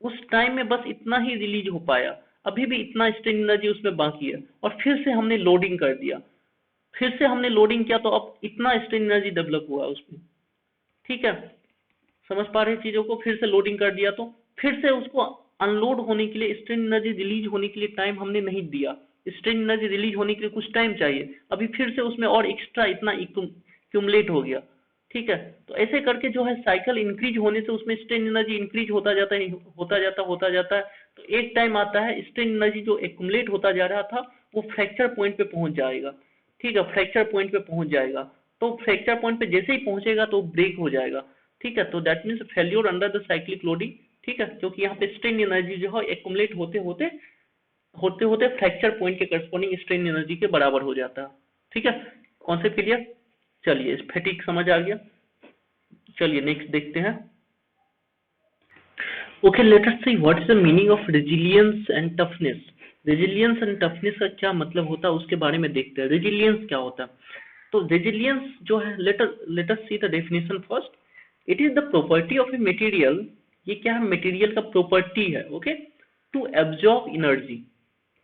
उस टाइम में बस इतना ही रिलीज हो पाया, अभी भी इतना स्ट्रेन एनर्जी उसमें बाकी है, और फिर से हमने लोडिंग कर दिया, तो अब इतना स्ट्रेन एनर्जी डेवलप हुआ उसमें, ठीक है। समझ पा रहे हैं चीजों को? फिर से लोडिंग कर दिया तो फिर से उसको अनलोड होने के लिए, स्ट्रेन एनर्जी रिलीज होने के लिए टाइम हमने नहीं दिया, स्ट्रेन एनर्जी रिलीज होने के लिए कुछ टाइम चाहिए, अभी फिर से उसमें और एक्स्ट्रा इतना क्यूमुलेट हो गया, ठीक है। तो ऐसे करके जो है साइकिल इंक्रीज होने से उसमें स्ट्रेन एनर्जी इंक्रीज होता जाता है। तो एक टाइम आता है स्ट्रेन एनर्जी जो एक्यूमुलेट होता जा रहा था वो फ्रैक्चर पॉइंट पे पहुंच जाएगा, ठीक है, फ्रैक्चर पॉइंट पे पहुंच जाएगा। तो फ्रैक्चर पॉइंट पे जैसे ही पहुंचेगा तो ब्रेक हो जाएगा, ठीक है। तो that means failure under the cyclic loading, ठीक है, क्योंकि यहाँ पे स्ट्रेन एनर्जी जो है एक्यूमुलेट होते होते फ्रैक्चर पॉइंट के करस्पॉन्डिंग स्ट्रेन एनर्जी के बराबर हो जाता है, ठीक है। Concept clear? चलिए, फैटिग समझ आ गया। चलिए नेक्स्ट देखते हैं। Okay, let us see what is the meaning of resilience and toughness. Resilience and toughness का क्या मतलब होता है उसके बारे में देखते हैं। रेजिलियंस क्या होता है? तो रेजिलियंस जो है, let us see the definition first. It is the property of a material, ये क्या है, मटेरियल का प्रॉपर्टी है, ओके, टू एब्जॉर्ब एनर्जी।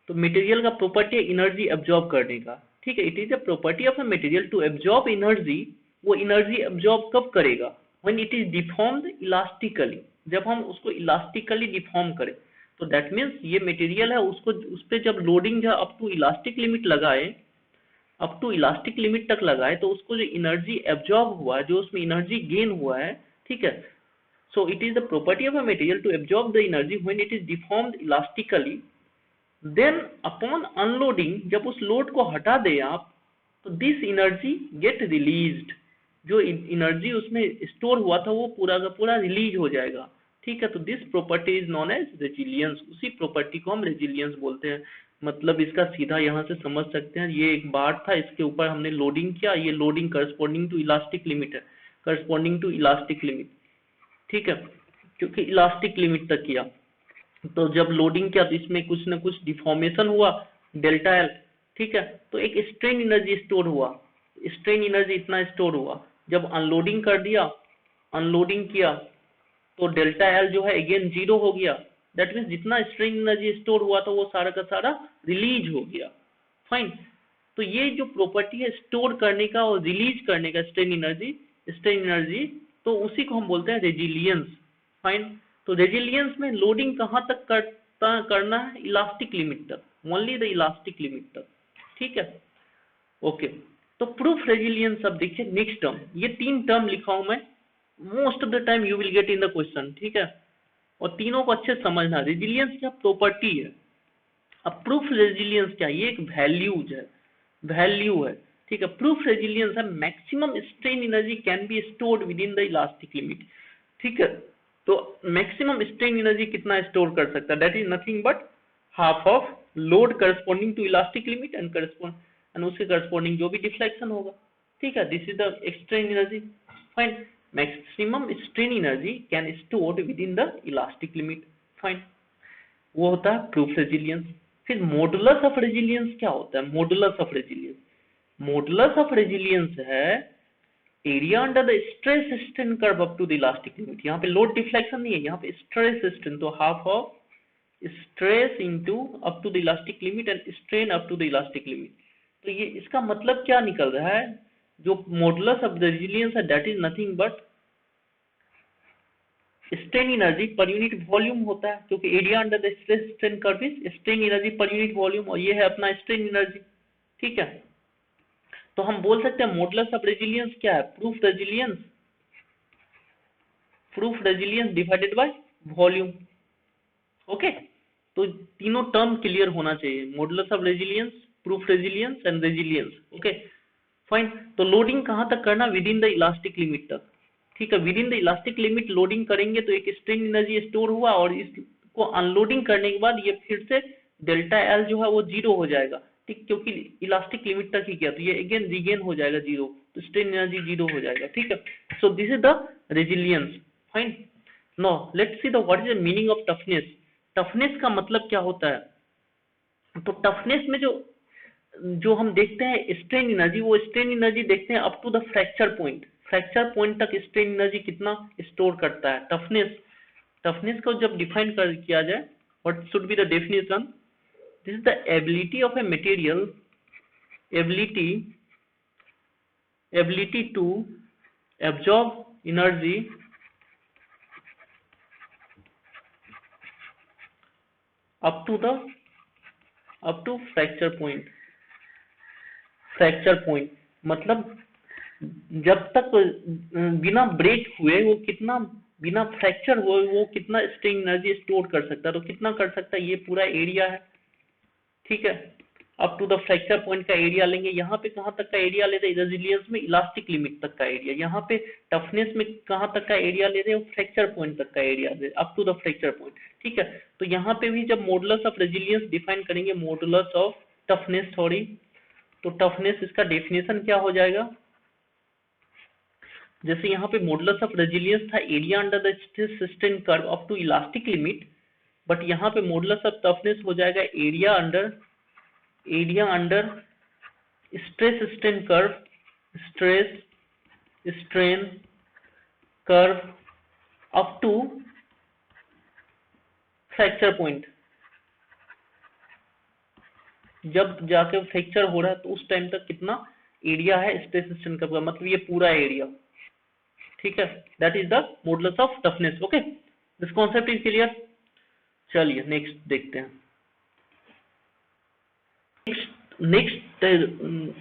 तो मटेरियल का प्रॉपर्टी है एनर्जी एब्जॉर्ब करने का, ठीक है। It is the property of a material to absorb energy. वो एनर्जी एब्जॉर्ब कब करेगा? When it is deformed elastically, जब हम उसको इलास्टिकली डिफॉर्म करें। तो दैट मीन्स ये मटेरियल है, उसको उस पे जब लोडिंग जो अप टू इलास्टिक लिमिट तक लगाए तो उसको जो एनर्जी एब्जॉर्ब हुआ है, जो उसमें एनर्जी गेन हुआ है, ठीक है। So it is the property of a material to absorb the energy when it is deformed elastically. Then upon unloading, जब उस लोड को हटा दे आप, तो दिस एनर्जी गेट रिलीज्ड, जो एनर्जी उसमें स्टोर हुआ था वो पूरा का पूरा रिलीज हो जाएगा, ठीक है। तो this property is known as resilience, उसी प्रॉपर्टी को हम रेजिलियंस बोलते हैं। मतलब इसका सीधा यहाँ से समझ सकते हैं, ये एक बार था, इसके ऊपर हमने लोडिंग किया, ये loading corresponding to elastic limit है, ठीक है, क्योंकि इलास्टिक लिमिट तक किया। तो जब लोडिंग किया तो इसमें कुछ ना कुछ डिफॉर्मेशन हुआ, डेल्टा एल, ठीक है। तो एक स्ट्रेन एनर्जी स्टोर हुआ, स्ट्रेन एनर्जी इतना स्टोर हुआ। जब अनलोडिंग कर दिया, अनलोडिंग किया, तो डेल्टा एल जो है अगेन जीरो हो गया। दैट मीन्स जितना स्ट्रेन एनर्जी स्टोर हुआ था वो सारा का सारा रिलीज हो गया, फाइन। तो ये जो प्रॉपर्टी है स्टोर करने का और रिलीज करने का स्ट्रेन एनर्जी, तो उसी को हम बोलते हैं रेजिलियंस, फाइन। तो रेजिलियंस में लोडिंग कहाँ तक करना है? इलास्टिक लिमिट तक, ओनली द इलास्टिक लिमिट तक, ठीक है, ओके। तो प्रूफ रेजिलियंस, अब देखिए नेक्स्ट टर्म, ये 3 टर्म लिखा हूं मैं, most of the time you will get in the question, ठीक है। और तीनों को अच्छे समझना। रेजिलियंस क्या प्रॉपर्टी है, अब प्रूफ रेजिलियंस क्या, ये एक वैल्यू है, ठीक है। प्रूफ रेजिलियंस है maximum strain energy can be stored within the elastic limit, ठीक है। तो मैक्सिमम स्ट्रेन एनर्जी कितना स्टोर कर सकता है? That is nothing but half of load corresponding to elastic limit and उसके करस्पॉन्डिंग जो भी डिफ्लेक्शन होगा, ठीक है। This is the strain energy, fine. Maximum strain energy can stored within the elastic limit. Fine, वो होता है proof resilience. फिर मॉडुलस ऑफ रेजिलियंस क्या होता है? Modulus of resilience, modulus of resilience है area under the stress strain curve up to the elastic limit. यहाँ पे लोड डिफ्लेक्शन नहीं है, यहाँ पे स्ट्रेस स्ट्रेन, तो half of stress into up to the elastic limit and strain up to the elastic limit. तो ये इसका मतलब क्या निकल रहा है? जो मॉडुलस ऑफ रेजिलियंस है that is nothing but strain energy per unit volume होता है, क्योंकि area under the stress strain curve is strain energy per unit volume, और ये है अपना स्ट्रेन एनर्जी। ठीक है, तो हम बोल सकते हैं मॉडुलस ऑफ रेजिलियंस क्या है? Proof resilience, proof resilience divided by volume. Okay, तो तीनों टर्म क्लियर होना चाहिए, modulus of resilience, proof resilience and resilience. Okay fine, तो लोडिंग कहां तक करना? With in the elastic limit तक। ठीक है, with in the elastic limit loading करेंगे तो एक स्ट्रेन एनर्जी स्टोर हुआ, और इसको अनलोडिंग करने के बाद ये फिर से डेल्टा एल जो है वो जीरो हो जाएगा। ठीक, क्योंकि इलास्टिक लिमिट तक ही किया, तो ये अगेन रिगेन हो जाएगा जीरो, तो स्ट्रेन एनर्जी जीरो हो जाएगा। ठीक है, सो this is the resilience. Fine, now let's see the what is the meaning of toughness. Toughness का मतलब क्या होता है? तो टफनेस में जो जो हम देखते हैं स्ट्रेन एनर्जी, वो स्ट्रेन एनर्जी देखते हैं up to the fracture point. Fracture point तक स्ट्रेन एनर्जी कितना स्टोर करता है। टफनेस, टफनेस को जब डिफाइन कर किया जाए, what should be the definition? This is the ability of a material, ability to absorb energy up to fracture point. Fracture point मतलब जब तक बिना ब्रेक हुए वो कितना, बिना फ्रैक्चर हुए वो कितना स्ट्रेन एनर्जी स्टोर कर सकता है, तो कितना कर सकता है? ये पूरा एरिया है। ठीक है, up to the fracture point का एरिया लेंगे। यहाँ पे कहाँ तक का एरिया लेते हैं? रेजिलियंस में इलास्टिक लिमिट तक का एरिया। यहाँ पे टफनेस में कहाँ तक का एरिया ले रहे हैं? फ्रैक्चर पॉइंट तक का area, up to the fracture point. ठीक है, तो यहाँ पे भी जब मॉडुलस ऑफ रेजिलियंस डिफाइन करेंगे, मॉडुलस ऑफ टफनेस, सॉरी, तो टफनेस इसका डेफिनेशन क्या हो जाएगा? जैसे यहाँ पे मॉडुलस ऑफ रेजिलियंस था area under the stress strain curve up to elastic limit, but यहाँ पे मॉडुलस ऑफ टफनेस हो जाएगा area under stress strain curve, stress strain curve up to fracture point. जब जाके फ्रैक्चर हो रहा है तो उस टाइम तक कितना एरिया है स्ट्रेस स्ट्रेन कर्व का, मतलब ये पूरा एरिया। ठीक है, that is the modulus of toughness. Okay, this concept is clear. चलिए नेक्स्ट देखते हैं।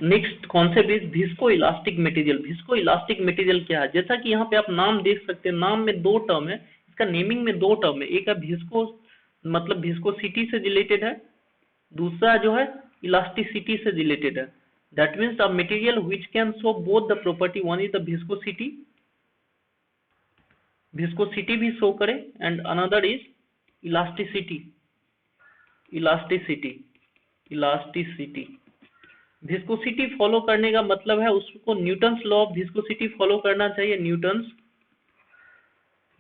Next concept is visco elastic material. Visco elastic material क्या है? जैसा कि यहाँ पे आप नाम देख सकते हैं, नाम में दो टर्म है, इसका नेमिंग में दो टर्म है। एक है विस्को, मतलब विस्कोसिटी से रिलेटेड है, दूसरा जो है इलास्टिसिटी से रिलेटेड है। That means a material which can show both the property, one is the viscosity, viscosity भी शो करे, and another is elasticity. Viscosity follow करने का मतलब है उसको Newton's law of viscosity follow करना चाहिए। न्यूटन्स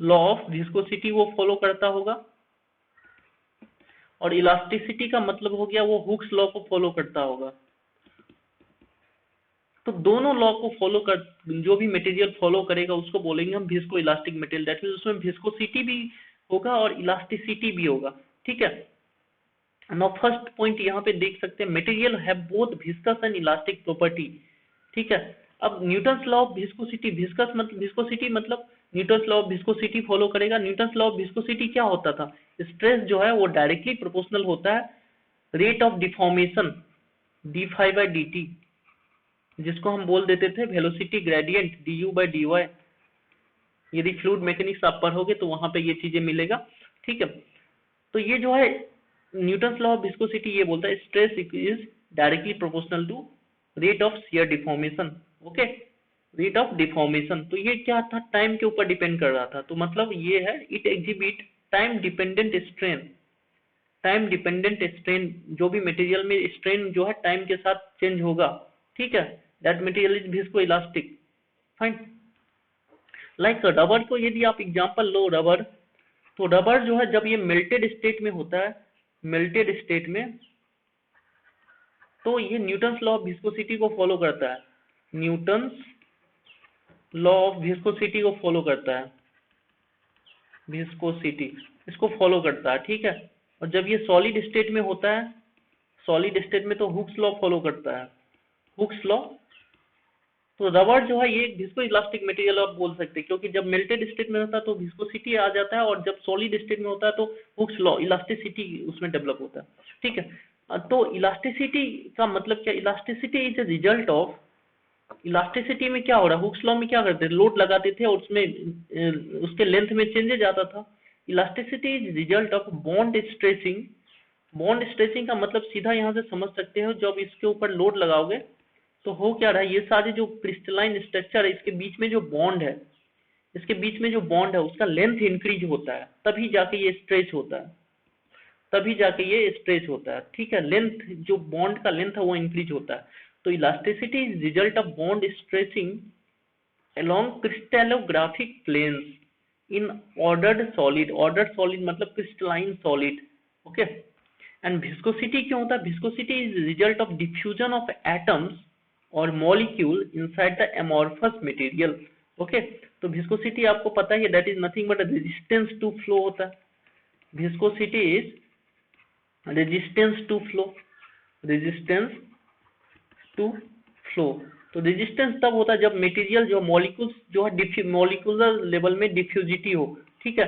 लॉ ऑफ विस्कोसिटी वो फॉलो करता होगा, और इलास्टिसिटी का मतलब हो गया वो हुक्स लॉ को फॉलो करता होगा। तो दोनों लॉ को फॉलो कर, जो भी मटेरियल फॉलो करेगा उसको बोलेंगे हम visco elastic material. That means उसमें विस्कोसिटी भी होगा और इलास्टिसिटी भी होगा। ठीक है, नाउ फर्स्ट पॉइंट यहाँ पे देख सकते हैं, material have both viscous and elastic property. ठीक है, अब Newton's law of viscosity, viscous मतलब विस्कोसिटी मतलब Newton's law of viscosity follow करेगा। न्यूटन्स लॉ ऑफ विस्कोसिटी क्या होता था? स्ट्रेस जो है वो डायरेक्टली प्रोपोर्शनल होता है rate of deformation D by D T, जिसको हम बोल देते थे velocity gradient du by dy। यदि फ्लूइड मैकेनिक्स आप पढ़ोगे तो वहां पे ये चीजें मिलेगा। ठीक है, तो ये जो है न्यूटन्स लॉ ऑफ विस्कोसिटी ये बोलता है stress is directly proportional to rate of shear deformation. Okay, rate of deformation, तो ये क्या था? टाइम के ऊपर डिपेंड कर रहा था। तो मतलब ये है it exhibit time dependent strain. Time dependent strain, जो भी मटेरियल में स्ट्रेन जो है टाइम के साथ चेंज होगा। ठीक है, that material is viscoelastic. Fine. Like rubber को यदि आप एग्जांपल लो रबर, तो रबर जो है जब ये मेल्टेड स्टेट में होता है, मेल्टेड स्टेट में, तो ये न्यूटन्स लॉ ऑफ विस्कोसिटी को फॉलो करता है, न्यूटन्स लॉ ऑफ विस्कोसिटी को फॉलो करता है, विस्कोसिटी इसको फॉलो करता है, ठीक है। और जब ये सॉलिड स्टेट में होता है, सॉलिड स्टेट में, तो हुक्स लॉ फॉलो करता है, हुक्स लॉ। तो रबर जो है ये विस्को इलास्टिक मटेरियल आप बोल सकते हैं, क्योंकि जब मेल्टेड स्टेट में होता है तो विस्कोसिटी आ जाता है, और जब सॉलिड स्टेट में होता है तो हुक्स लॉ, इलास्टिसिटी उसमें डेवलप होता है, ठीक है। तो इलास्टिसिटी का मतलब क्या, elasticity is a result of, elasticity में क्या हो रहा है, हुक्स लॉ में क्या करते थे, लोड लगाते थे और उसमें उसके लेंथ में चेंजेस आता था। Elasticity is result of bond stretching, bond stretching का मतलब सीधा यहाँ से समझ सकते हो, जब इसके ऊपर लोड लगाओगे तो हो क्या रहा है, ये सारे जो क्रिस्टलाइन स्ट्रक्चर है इसके बीच में जो बॉन्ड है, इसके बीच में जो बॉन्ड है उसका लेंथ इंक्रीज होता है, तभी जाके ये स्ट्रेच होता है, तभी जाके ये स्ट्रेच होता है, ठीक है। लेंथ, जो बॉन्ड का लेंथ है वो इंक्रीज होता है। तो elasticity is result of bond stretching along crystallographic planes in ordered solid, ordered solid मतलब crystalline solid, okay। and viscosity क्यों होता है, viscosity is result of diffusion of atoms or molecule inside the amorphous material, okay। तो viscosity आपको पता ही है, that is nothing but a resistance to flow होता है, viscosity is resistance to flow, resistance to flow। तो resistance तब होता है जब मटेरियल जो मॉलिक्यूल्स जो है मॉलिक्यूलर लेवल में डिफ्यूजिटी हो, ठीक है,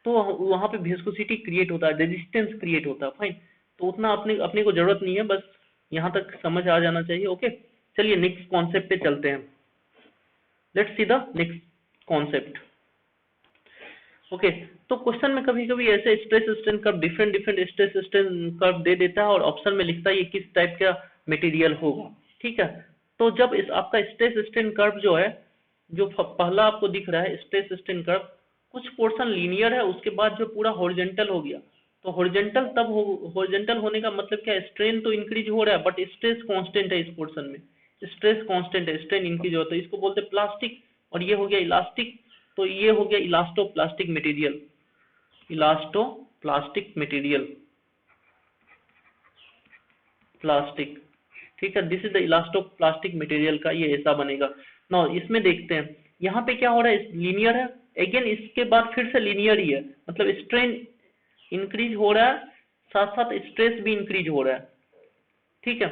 तो वहां पे विस्कोसिटी क्रिएट होता है, रेजिस्टेंस क्रिएट होता है, फाइन। तो उतना अपने को जरूरत नहीं है, बस यहाँ तक समझ आ जाना चाहिए, ओके। चलिए नेक्स्ट कॉन्सेप्ट पे चलते हैं, let's see the next concept, okay. तो क्वेश्चन में कभी कभी ऐसे stress strain curve, different different stress strain curve दे देता है और ऑप्शन में लिखता है ये किस टाइप का मटेरियल होगा, ठीक है। तो जब इस आपका स्ट्रेस स्ट्रेन कर्व जो है, जो पहला आपको दिख रहा है स्ट्रेस स्ट्रेन कर्व, कुछ पोर्शन लीनियर है, उसके बाद जो पूरा हॉरिजॉन्टल हो गया, तो हॉरिजॉन्टल तब हो, हॉरिजॉन्टल होने का मतलब क्या है, स्ट्रेन तो इंक्रीज हो रहा है बट स्ट्रेस कांस्टेंट है, इस पोर्शन में स्ट्रेस कांस्टेंट है, स्ट्रेन इंक्रीज होता है, इसको बोलते हैं प्लास्टिक। और ये हो गया इलास्टिक, तो ये हो गया elastoplastic material, elastoplastic material, plastic, ठीक है। This is the elastoplastic material का ये ऐसा बनेगा। नाउ इसमें देखते हैं यहाँ पे क्या हो रहा है, लीनियर है अगेन, इसके बाद फिर से लीनियर ही है, मतलब स्ट्रेन इंक्रीज हो रहा है, साथ साथ स्ट्रेस भी इंक्रीज हो रहा है, ठीक है।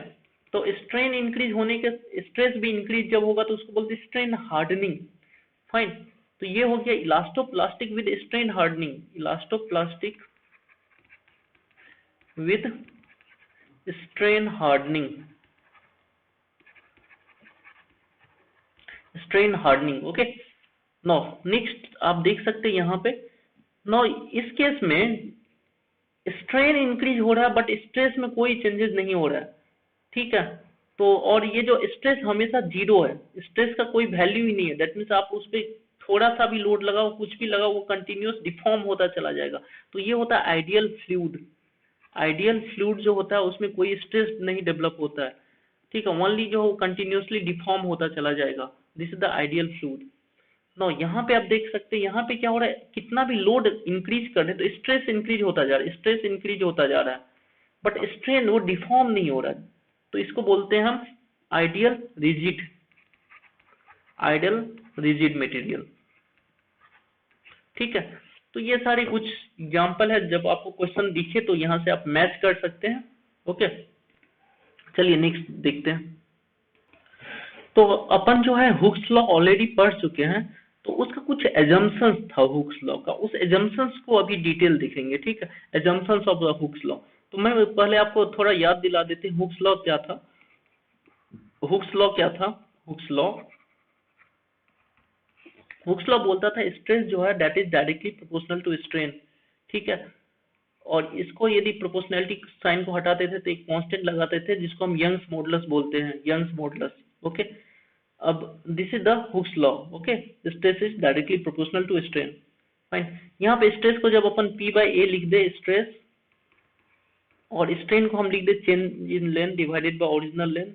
तो स्ट्रेन इंक्रीज होने के, स्ट्रेस भी इंक्रीज जब होगा तो उसको बोलते हैं स्ट्रेन हार्डनिंग, फाइन। तो ये हो गया elastoplastic with strain hardening, elastoplastic with strain hardening, strain hardening, okay. Now next आप देख सकते हैं यहाँ पे, नाउ इस केस में स्ट्रेन इंक्रीज हो रहा है बट स्ट्रेस में कोई चेंजेस नहीं हो रहा है, ठीक है। तो और ये जो स्ट्रेस हमेशा जीरो है, स्ट्रेस का कोई वैल्यू ही नहीं है, दैट मीन्स आप उस पर थोड़ा सा भी लोड लगाओ, कुछ भी लगाओ, वो कंटिन्यूस डिफॉर्म होता चला जाएगा। तो ये होता है आइडियल फ्लूइड, आइडियल फ्लूइड जो होता है उसमें कोई स्ट्रेस नहीं डेवलप होता है, ठीक है, ओनली जो कंटिन्यूसली डिफॉर्म होता चला जाएगा, this is the ideal fluid. No यहाँ पे आप देख सकते हैं, यहाँ पे क्या हो रहा है, कितना भी लोड इंक्रीज कर रहे तो स्ट्रेस इंक्रीज होता जा रहा है, स्ट्रेस इंक्रीज होता जा रहा है, बट स्ट्रेन वो डिफॉर्म नहीं हो रहा है, तो इसको बोलते हैं हम ideal rigid, ideal rigid material, ठीक है। तो ये सारे कुछ एग्जांपल है, जब आपको क्वेश्चन दिखे तो यहाँ से आप मैच कर सकते हैं, ओके। चलिए नेक्स्ट देखते हैं। तो अपन जो है हुक्स लॉ ऑलरेडी पढ़ चुके हैं, तो उसका कुछ एजम्पशंस था हुक्स लॉ का, उस एजम्पशंस को अभी डिटेल देखेंगे, ठीक है, assumptions of the Hooke's law. तो मैं पहले आपको थोड़ा याद दिला देते हैं हुक्स लॉ क्या था। हुक्स लॉ क्या था, हुक्स लॉ, हुक्स लॉ बोलता था स्ट्रेस जो है that is directly proportional to strain, ठीक है। और इसको यदि प्रोपोर्शनैलिटी साइन को हटाते थे तो एक कांस्टेंट लगाते थे जिसको हम यंग्स मॉडुलस बोलते हैं, यंग्स मॉडुलस, ओके। अब this is the Hooke's law, okay, stress is directly proportional to strain, fine. यहाँ पे स्ट्रेस को जब अपन P बाई A लिख दे स्ट्रेस, और स्ट्रेन को हम लिख दे change in length divided by original length,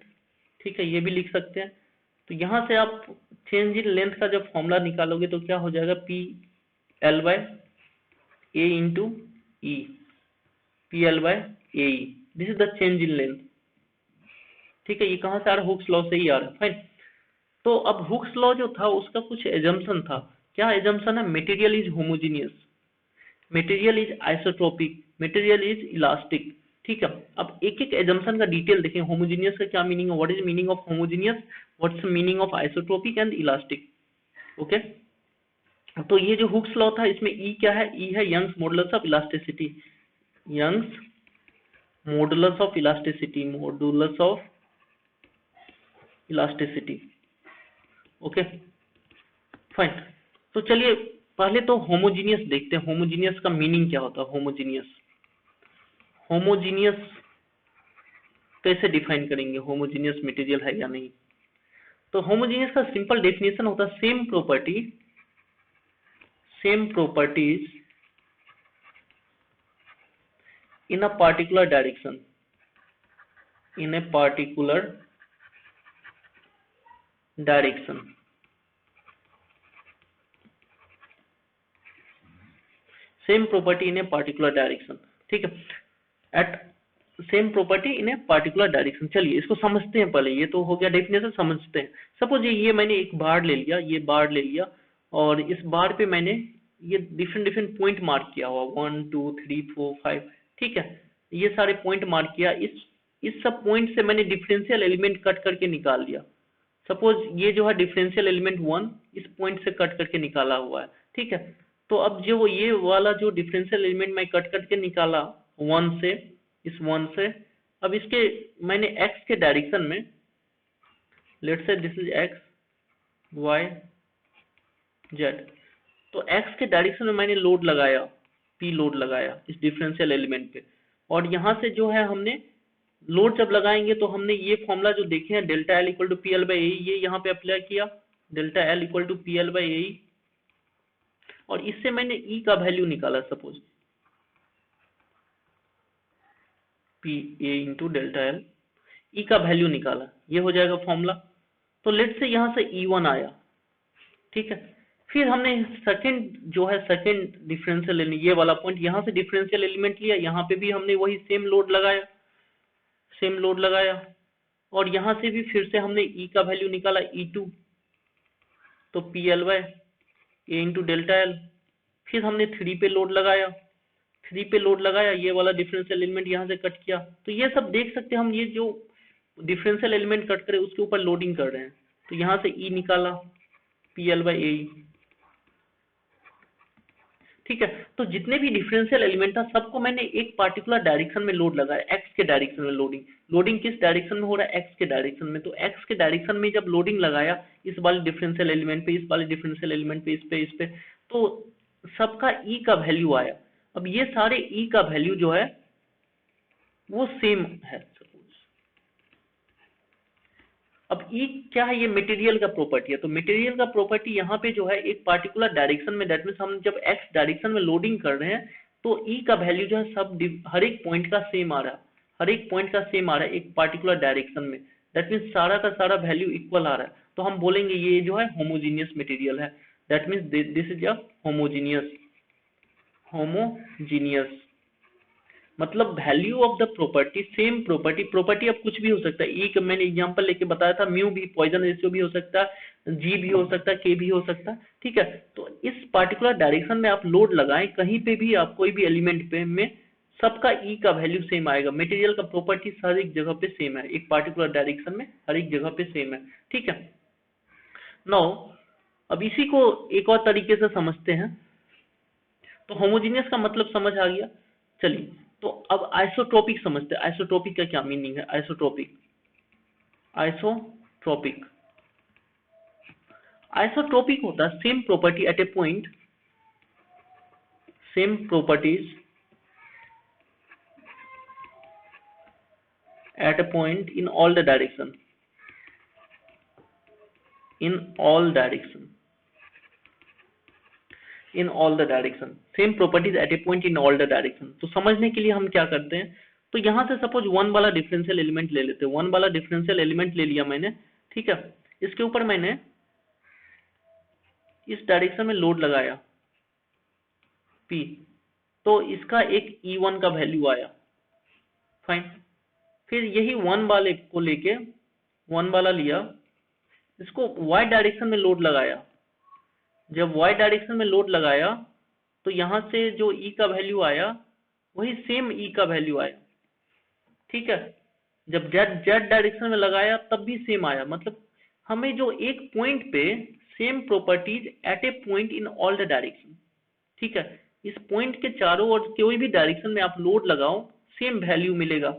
ठीक है, ये भी लिख सकते हैं। तो यहाँ से आप चेंज इन लेंथ का जब फॉर्मूला निकालोगे तो क्या हो जाएगा, P L by A into E, P L by A E, this is the change in length. ठीक है, ये कहाँ से आ रहा है, हुक्स लॉ से ही आ रहा है। फाइन, तो अब हुक्स लॉ जो था उसका कुछ एजम्पशन था। क्या एजम्पशन है, material is homogeneous, material is isotropic, material is elastic. ठीक है, अब एक एक एजम्पशन का डिटेल देखें। होमोजीनियस का क्या मीनिंग है, what is meaning of homogeneous, what's meaning of isotropic and elastic. Okay, तो ये जो हुक्स लॉ था इसमें ई क्या है, ई है Young's modulus of elasticity, Young's modulus of elasticity, modulus of elasticity. Okay fine, तो चलिए पहले तो होमोजीनियस देखते हैं, होमोजीनियस का मीनिंग क्या होता है। होमोजीनियस, होमोजीनियस कैसे डिफाइन करेंगे, होमोजीनियस मटेरियल है या नहीं। तो होमोजीनियस का सिंपल डेफिनेशन होता है same property, same properties in a particular direction, in a particular direction। Same property in a particular direction. ठीक है, at same property in a particular direction. चलिए इसको समझते हैं पहले, ये तो हो गया डेफिनेशन, समझते हैं। सपोज ये मैंने एक बार ले लिया, ये बार ले लिया, और इस बार पे मैंने ये डिफरेंट डिफरेंट पॉइंट मार्क किया हुआ, 1 2 3 4 5। ठीक है, ये सारे पॉइंट मार्क किया, इस सब पॉइंट से मैंने डिफरेंशियल एलिमेंट कट करके निकाल लिया। सपोज ये जो है डिफरेंशियल एलिमेंट 1 इस पॉइंट से कट करके निकाला हुआ है। ठीक है, तो अब जो ये वाला जो डिफरेंशियल एलिमेंट मैं कट करके निकाला 1 से, इस 1 से, अब इसके मैंने x के डायरेक्शन में, let's say this is x y z, तो x के डायरेक्शन में मैंने लोड लगाया, p लोड लगाया इस डिफरेंशियल एलिमेंट पे, और यहाँ से जो है हमने लोड जब लगाएंगे तो हमने ये फॉर्मूला जो देखे हैं delta L equal to P L by A, ये यहाँ पे अप्लाई किया, delta L equal to P L by A, और इससे मैंने ई का वैल्यू निकाला, suppose P A into delta L, E का वैल्यू निकाला, ये हो जाएगा फॉर्मूला। तो लेट से यहाँ से E1 आया। ठीक है, फिर हमने सेकंड जो है, सेकंड डिफरेंशियल, ये वाला पॉइंट, यहाँ से डिफरेंशियल एलिमेंट लिया, यहाँ पे भी हमने वही सेम लोड लगाया, सेम लोड लगाया, और यहाँ से भी फिर से हमने ई का वैल्यू निकाला E2, तो P L by A into delta L. फिर हमने 3 पे लोड लगाया, 3 पे लोड लगाया, ये वाला डिफरेंशियल एलिमेंट यहाँ से कट किया। तो ये सब देख सकते हैं हम, ये जो डिफरेंशियल एलिमेंट कट करे उसके ऊपर लोडिंग कर रहे हैं, तो यहाँ से ई निकाला, पी एल बाई ए। ठीक है, तो जितने भी डिफरेंशियल एलिमेंट था सबको मैंने एक पार्टिकुलर डायरेक्शन में लोड लगाया, एक्स के डायरेक्शन में लोडिंग। लोडिंग किस डायरेक्शन में हो रहा है, एक्स के डायरेक्शन में। तो एक्स के डायरेक्शन में जब लोडिंग लगाया इस वाले डिफरेंशियल एलिमेंट पे, इस वाले डिफरेंशियल एलिमेंट पे, इस पे, तो सबका ई का वैल्यू आया। अब ये सारे ई का वैल्यू जो है वो सेम है। अब ई क्या है, ये मटेरियल का प्रॉपर्टी है। तो मटेरियल का प्रॉपर्टी यहाँ पे जो है एक पार्टिकुलर डायरेक्शन में, दैट मीन्स हम जब एक्स डायरेक्शन में लोडिंग कर रहे हैं तो ई का वैल्यू जो है सब हर एक पॉइंट का सेम आ रहा है, हर एक पॉइंट का सेम आ रहा है एक पार्टिकुलर डायरेक्शन में, दैट मीन्स सारा का सारा वैल्यू इक्वल आ रहा है। तो हम बोलेंगे ये जो है होमोजीनियस मटेरियल है, that means this is a homogeneous, homogeneous मतलब value of the property, same property. Property अब कुछ भी हो सकता है, ई का मैंने एग्जांपल लेके बताया था, म्यू भी, पॉइजन रेशियो भी हो सकता है, जी भी हो सकता है, के भी हो सकता है। ठीक है, तो इस पार्टिकुलर डायरेक्शन में आप लोड लगाएं कहीं पे भी, आप कोई भी एलिमेंट पे में, सबका ई का वैल्यू सेम आएगा। मटेरियल का प्रॉपर्टी हर एक जगह पे सेम है, एक पार्टिकुलर डायरेक्शन में हर एक जगह पे सेम है। ठीक है, नाउ अब इसी को एक और तरीके से समझते हैं। तो होमोजीनियस का मतलब समझ आ गया। चलिए, तो अब आइसोट्रोपिक समझते हैं। आइसोट्रोपिक का क्या मीनिंग है, आइसोट्रोपिक, आइसोट्रोपिक, आइसोट्रोपिक होता है same property at a point, same properties at a point in all the direction, in all direction, in all the direction, same properties at a point in all the direction. तो समझने के लिए हम क्या करते हैं, तो यहां से सपोज 1 वाला डिफरेंशियल एलिमेंट ले लेते हैं, 1 वाला डिफरेंशियल एलिमेंट ले लिया मैंने। ठीक है, इसके ऊपर मैंने इस डायरेक्शन में लोड लगाया P, तो इसका एक E1 का वैल्यू आया, फाइन। फिर यही 1 वाले को लेके 1 वाला लिया, इसको Y डायरेक्शन में लोड लगाया। जब Y डायरेक्शन में लोड लगाया तो यहां से जो E का वैल्यू आया वही सेम E का वैल्यू आया, ठीक है। जब Z डायरेक्शन में लगाया तब भी सेम आया, मतलब हमें जो एक पॉइंट पे same properties at a point in all the direction, ठीक है। इस पॉइंट के चारों ओर कोई भी डायरेक्शन में आप लोड लगाओ सेम वैल्यू मिलेगा,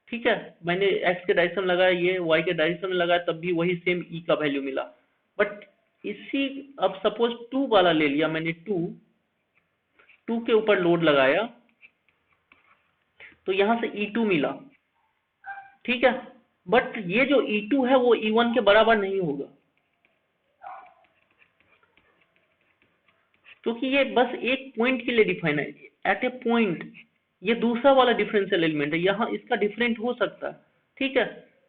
ठीक है। मैंने x के डायरेक्शन लगाया, ये y के डायरेक्शन में लगाया, तब भी वही सेम E का वैल्यू मिला। बट इसी, अब सपोज 2 वाला ले लिया मैंने, 2 के ऊपर लोड लगाया तो यहां से E2 मिला, ठीक है। बट ये जो E2 है वो E1 के बराबर नहीं होगा, क्योंकि ये बस एक पॉइंट के लिए डिफाइन है, एट ए पॉइंट। ये दूसरा वाला डिफरेंशियल एलिमेंट है, यहाँ इसका डिफरेंट हो सकता है, ठीक है।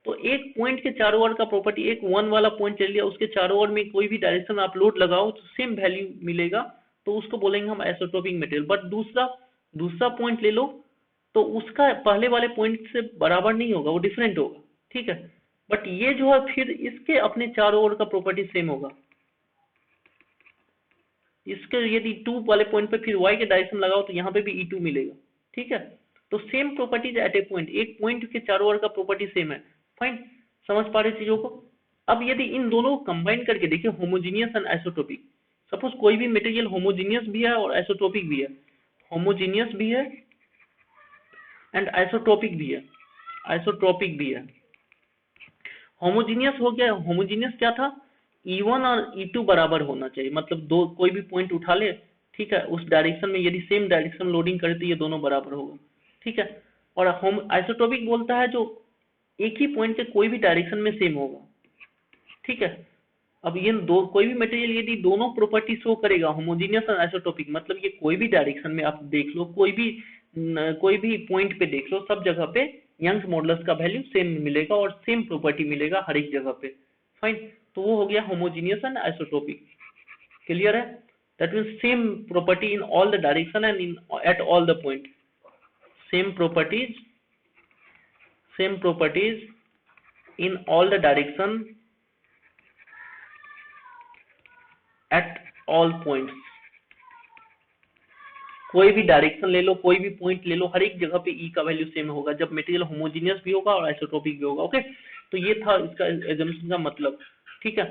तो एक पॉइंट के चारों ओर का प्रॉपर्टी, एक 1 वाला पॉइंट ले लिया, उसके चारों ओर में कोई भी डायरेक्शन में आप लोड लगाओ तो सेम वैल्यू मिलेगा, तो उसको बोलेंगे हम आइसोट्रोपिक मटेरियल। बट दूसरा पॉइंट ले लो तो उसका पहले वाले पॉइंट से बराबर नहीं होगा, वो डिफरेंट होगा, ठीक है। बट ये जो है फिर इसके अपने चारों ओर का प्रॉपर्टी सेम होगा। इसके यदि 2 वाले पॉइंट पे फिर y के डायरेक्शन लगाओ तो यहाँ पे भी E2 मिलेगा, ठीक है। तो same properties at a point, एक पॉइंट के चारों ओर का प्रॉपर्टी सेम है, फाइन। समझ पा रहे चीजों को। अब यदि इन दोनों को कंबाइन करके देखिए, होमोजीनियस एंड आइसोट्रोपिक, सपोज कोई भी मटेरियल होमोजीनियस भी है और आइसोट्रोपिक भी है, होमोजीनियस भी है एंड आइसोट्रोपिक भी है, आइसोट्रोपिक भी है। होमोजीनियस हो गया, होमोजीनियस क्या था, E1 और E2 बराबर होना चाहिए, मतलब दो कोई भी पॉइंट उठा ले, ठीक है, उस डायरेक्शन में यदि सेम डायरेक्शन लोडिंग करे तो ये दोनों बराबर होगा, ठीक है। और होम आइसोट्रोपिक बोलता है जो एक ही पॉइंट के कोई भी डायरेक्शन में सेम होगा, ठीक है। अब ये दो कोई भी मटेरियल यदि दोनों प्रॉपर्टी शो करेगा, होमोजीनियस और आइसोट्रोपिक, मतलब ये कोई भी डायरेक्शन में आप देख लो, कोई भी पॉइंट पे देख लो, सब जगह पे यंग्स मॉडुलस का वैल्यू सेम मिलेगा और सेम प्रॉपर्टी मिलेगा हर एक जगह पे, फाइन। तो वो हो गया होमोजीनियस एंड आइसोट्रोपिक, क्लियर है। That means same property in all the direction and in at all the point, same properties in all the direction at all points। कोई भी डायरेक्शन ले लो, कोई भी पॉइंट ले लो, हर एक जगह पे E का वैल्यू सेम होगा जब मटेरियल होमोजीनियस भी होगा और आइसोट्रोपिक भी होगा, ओके। तो ये था इसका एजम्पशन का मतलब, ठीक है।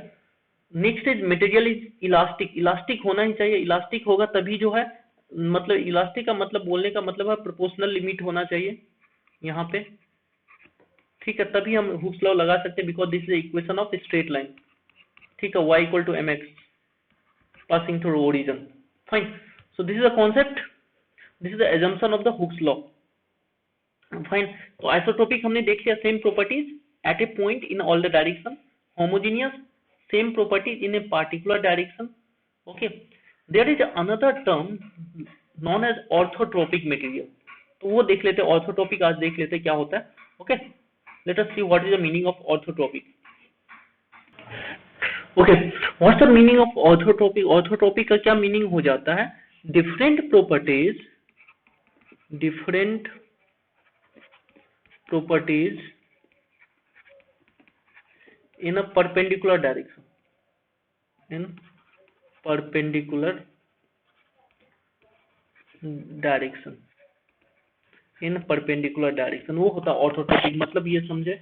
Next is material is elastic, elastic होना ही चाहिए, इलास्टिक होगा तभी जो है, मतलब इलास्टिक का मतलब, बोलने का मतलब है प्रोपोर्शनल लिमिट होना चाहिए यहाँ पे, ठीक है। तभी हम हुक्स लॉ लगा सकते हैं, because this is equation of straight line, ठीक है। y equal to mx passing through origin, fine. So this is a concept, this is the assumption of the Hooke's law, fine. तो isotropic हमने देख लिया, same properties at a point in all the direction, homogeneous same properties in a particular direction, okay. There is another term known as orthotropic material, तो वो देख लेते हैं, orthotropic आज देख लेते हैं क्या होता है, okay. Let us see what is the meaning of orthotropic. Okay, what's the meaning of orthotropic. Orthotropic का क्या मीनिंग हो जाता है, different properties in a perpendicular direction, in perpendicular direction, वो होता है ऑर्थोट्रोपिक। मतलब ये समझे,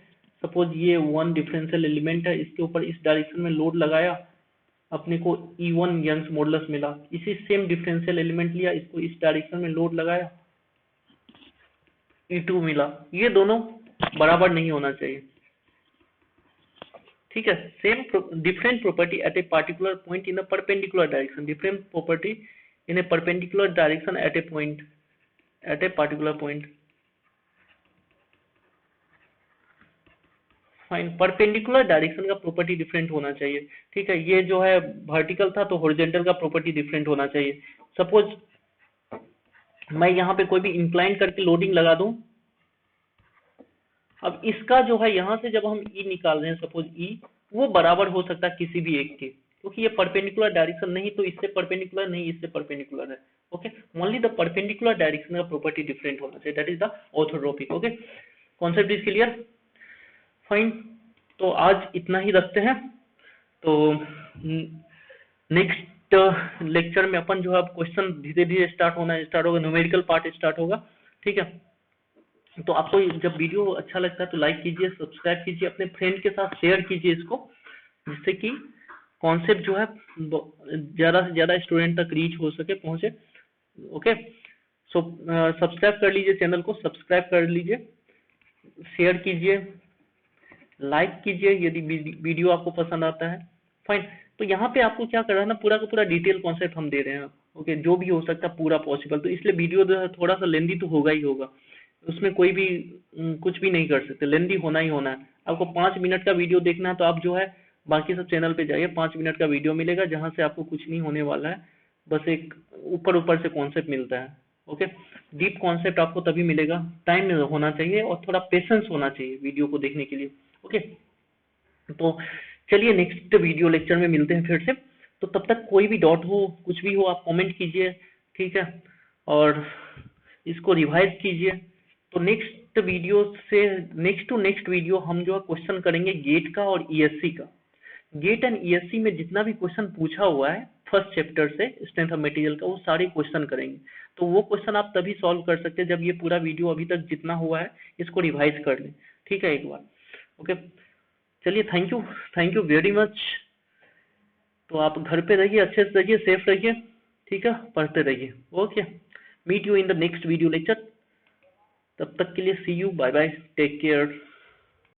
सपोज ये 1 डिफरेंशियल एलिमेंट है, इसके ऊपर इस डायरेक्शन में लोड लगाया, अपने को E1 यंग्स मॉडुलस मिला, इसी सेम डिफरेंशियल एलिमेंट लिया, इसको इस डायरेक्शन में लोड लगाया, E2 मिला, ये दोनों बराबर नहीं होना चाहिए, ठीक है। Same different property at a particular point in a perpendicular direction, different property in a perpendicular direction at a point, at a particular point, fine. Perpendicular direction का प्रॉपर्टी डिफरेंट होना चाहिए, ठीक है। ये जो है वर्टिकल था तो हॉरिजॉन्टल का प्रॉपर्टी डिफरेंट होना चाहिए। सपोज मैं यहाँ पे कोई भी इंक्लाइन करके लोडिंग लगा दूं, अब इसका जो है यहाँ से जब हम ई निकाल रहे हैं, सपोज ई, वो बराबर हो सकता है किसी भी एक के, क्योंकि ये परपेंडिकुलर डायरेक्शन नहीं तो इससे परपेंडिकुलर नहीं इससे परपेंडिकुलर है। Okay, only the perpendicular direction का प्रॉपर्टी डिफरेंट होना चाहिए, that is the orthotropic. Okay, concept is clear, fine. तो आज इतना ही रखते हैं, तो नेक्स्ट लेक्चर में अपन जो है क्वेश्चन धीरे धीरे स्टार्ट होगा, न्यूमेरिकल पार्ट स्टार्ट होगा, ठीक है। तो आपको जब वीडियो अच्छा लगता है तो लाइक कीजिए, सब्सक्राइब कीजिए, अपने फ्रेंड के साथ शेयर कीजिए इसको, जिससे कि कॉन्सेप्ट जो है ज़्यादा से ज़्यादा स्टूडेंट तक रीच हो सके, पहुंचे। ओके, सो सब्सक्राइब कर लीजिए, चैनल को सब्सक्राइब कर लीजिए, शेयर कीजिए, लाइक कीजिए यदि वीडियो आपको पसंद आता है, फाइन। तो यहाँ पे आपको क्या करना है ना, पूरा का पूरा डिटेल कॉन्सेप्ट हम दे रहे हैं, ओके, जो भी हो सकता है पूरा पॉसिबल, तो इसलिए वीडियो जो है थोड़ा सा लेंदी तो होगा ही होगा, उसमें कोई भी कुछ भी नहीं कर सकते, लेंदी होना ही होना है। आपको 5 मिनट का वीडियो देखना है तो आप जो है बाकी सब चैनल पे जाइए, 5 मिनट का वीडियो मिलेगा जहाँ से आपको कुछ नहीं होने वाला है, बस एक ऊपर ऊपर से कॉन्सेप्ट मिलता है। ओके, डीप कॉन्सेप्ट आपको तभी मिलेगा, टाइम होना चाहिए और थोड़ा पेशेंस होना चाहिए वीडियो को देखने के लिए। ओके, तो चलिए नेक्स्ट वीडियो लेक्चर में मिलते हैं फिर से। तो तब तक कोई भी डाउट हो, कुछ भी हो, आप कमेंट कीजिए, ठीक है, और इसको रिवाइज कीजिए। तो नेक्स्ट वीडियो से नेक्स्ट टू नेक्स्ट वीडियो हम जो है क्वेश्चन करेंगे गेट का और ईएससी का। गेट एंड ईएससी में जितना भी क्वेश्चन पूछा हुआ है फर्स्ट चैप्टर से स्ट्रेंथ ऑफ मटेरियल का, वो सारे क्वेश्चन करेंगे। तो वो क्वेश्चन आप तभी सॉल्व कर सकते हैं जब ये पूरा वीडियो अभी तक जितना हुआ है इसको रिवाइज कर लें, ठीक है, एक बार। ओके, चलिए, थैंक यू वेरी मच। तो आप घर पे रहिए, अच्छे से रहिए, सेफ रहिए, ठीक है, पढ़ते रहिए। Okay, meet you in the next video lecture, तब तक के लिए see you, bye bye, take care.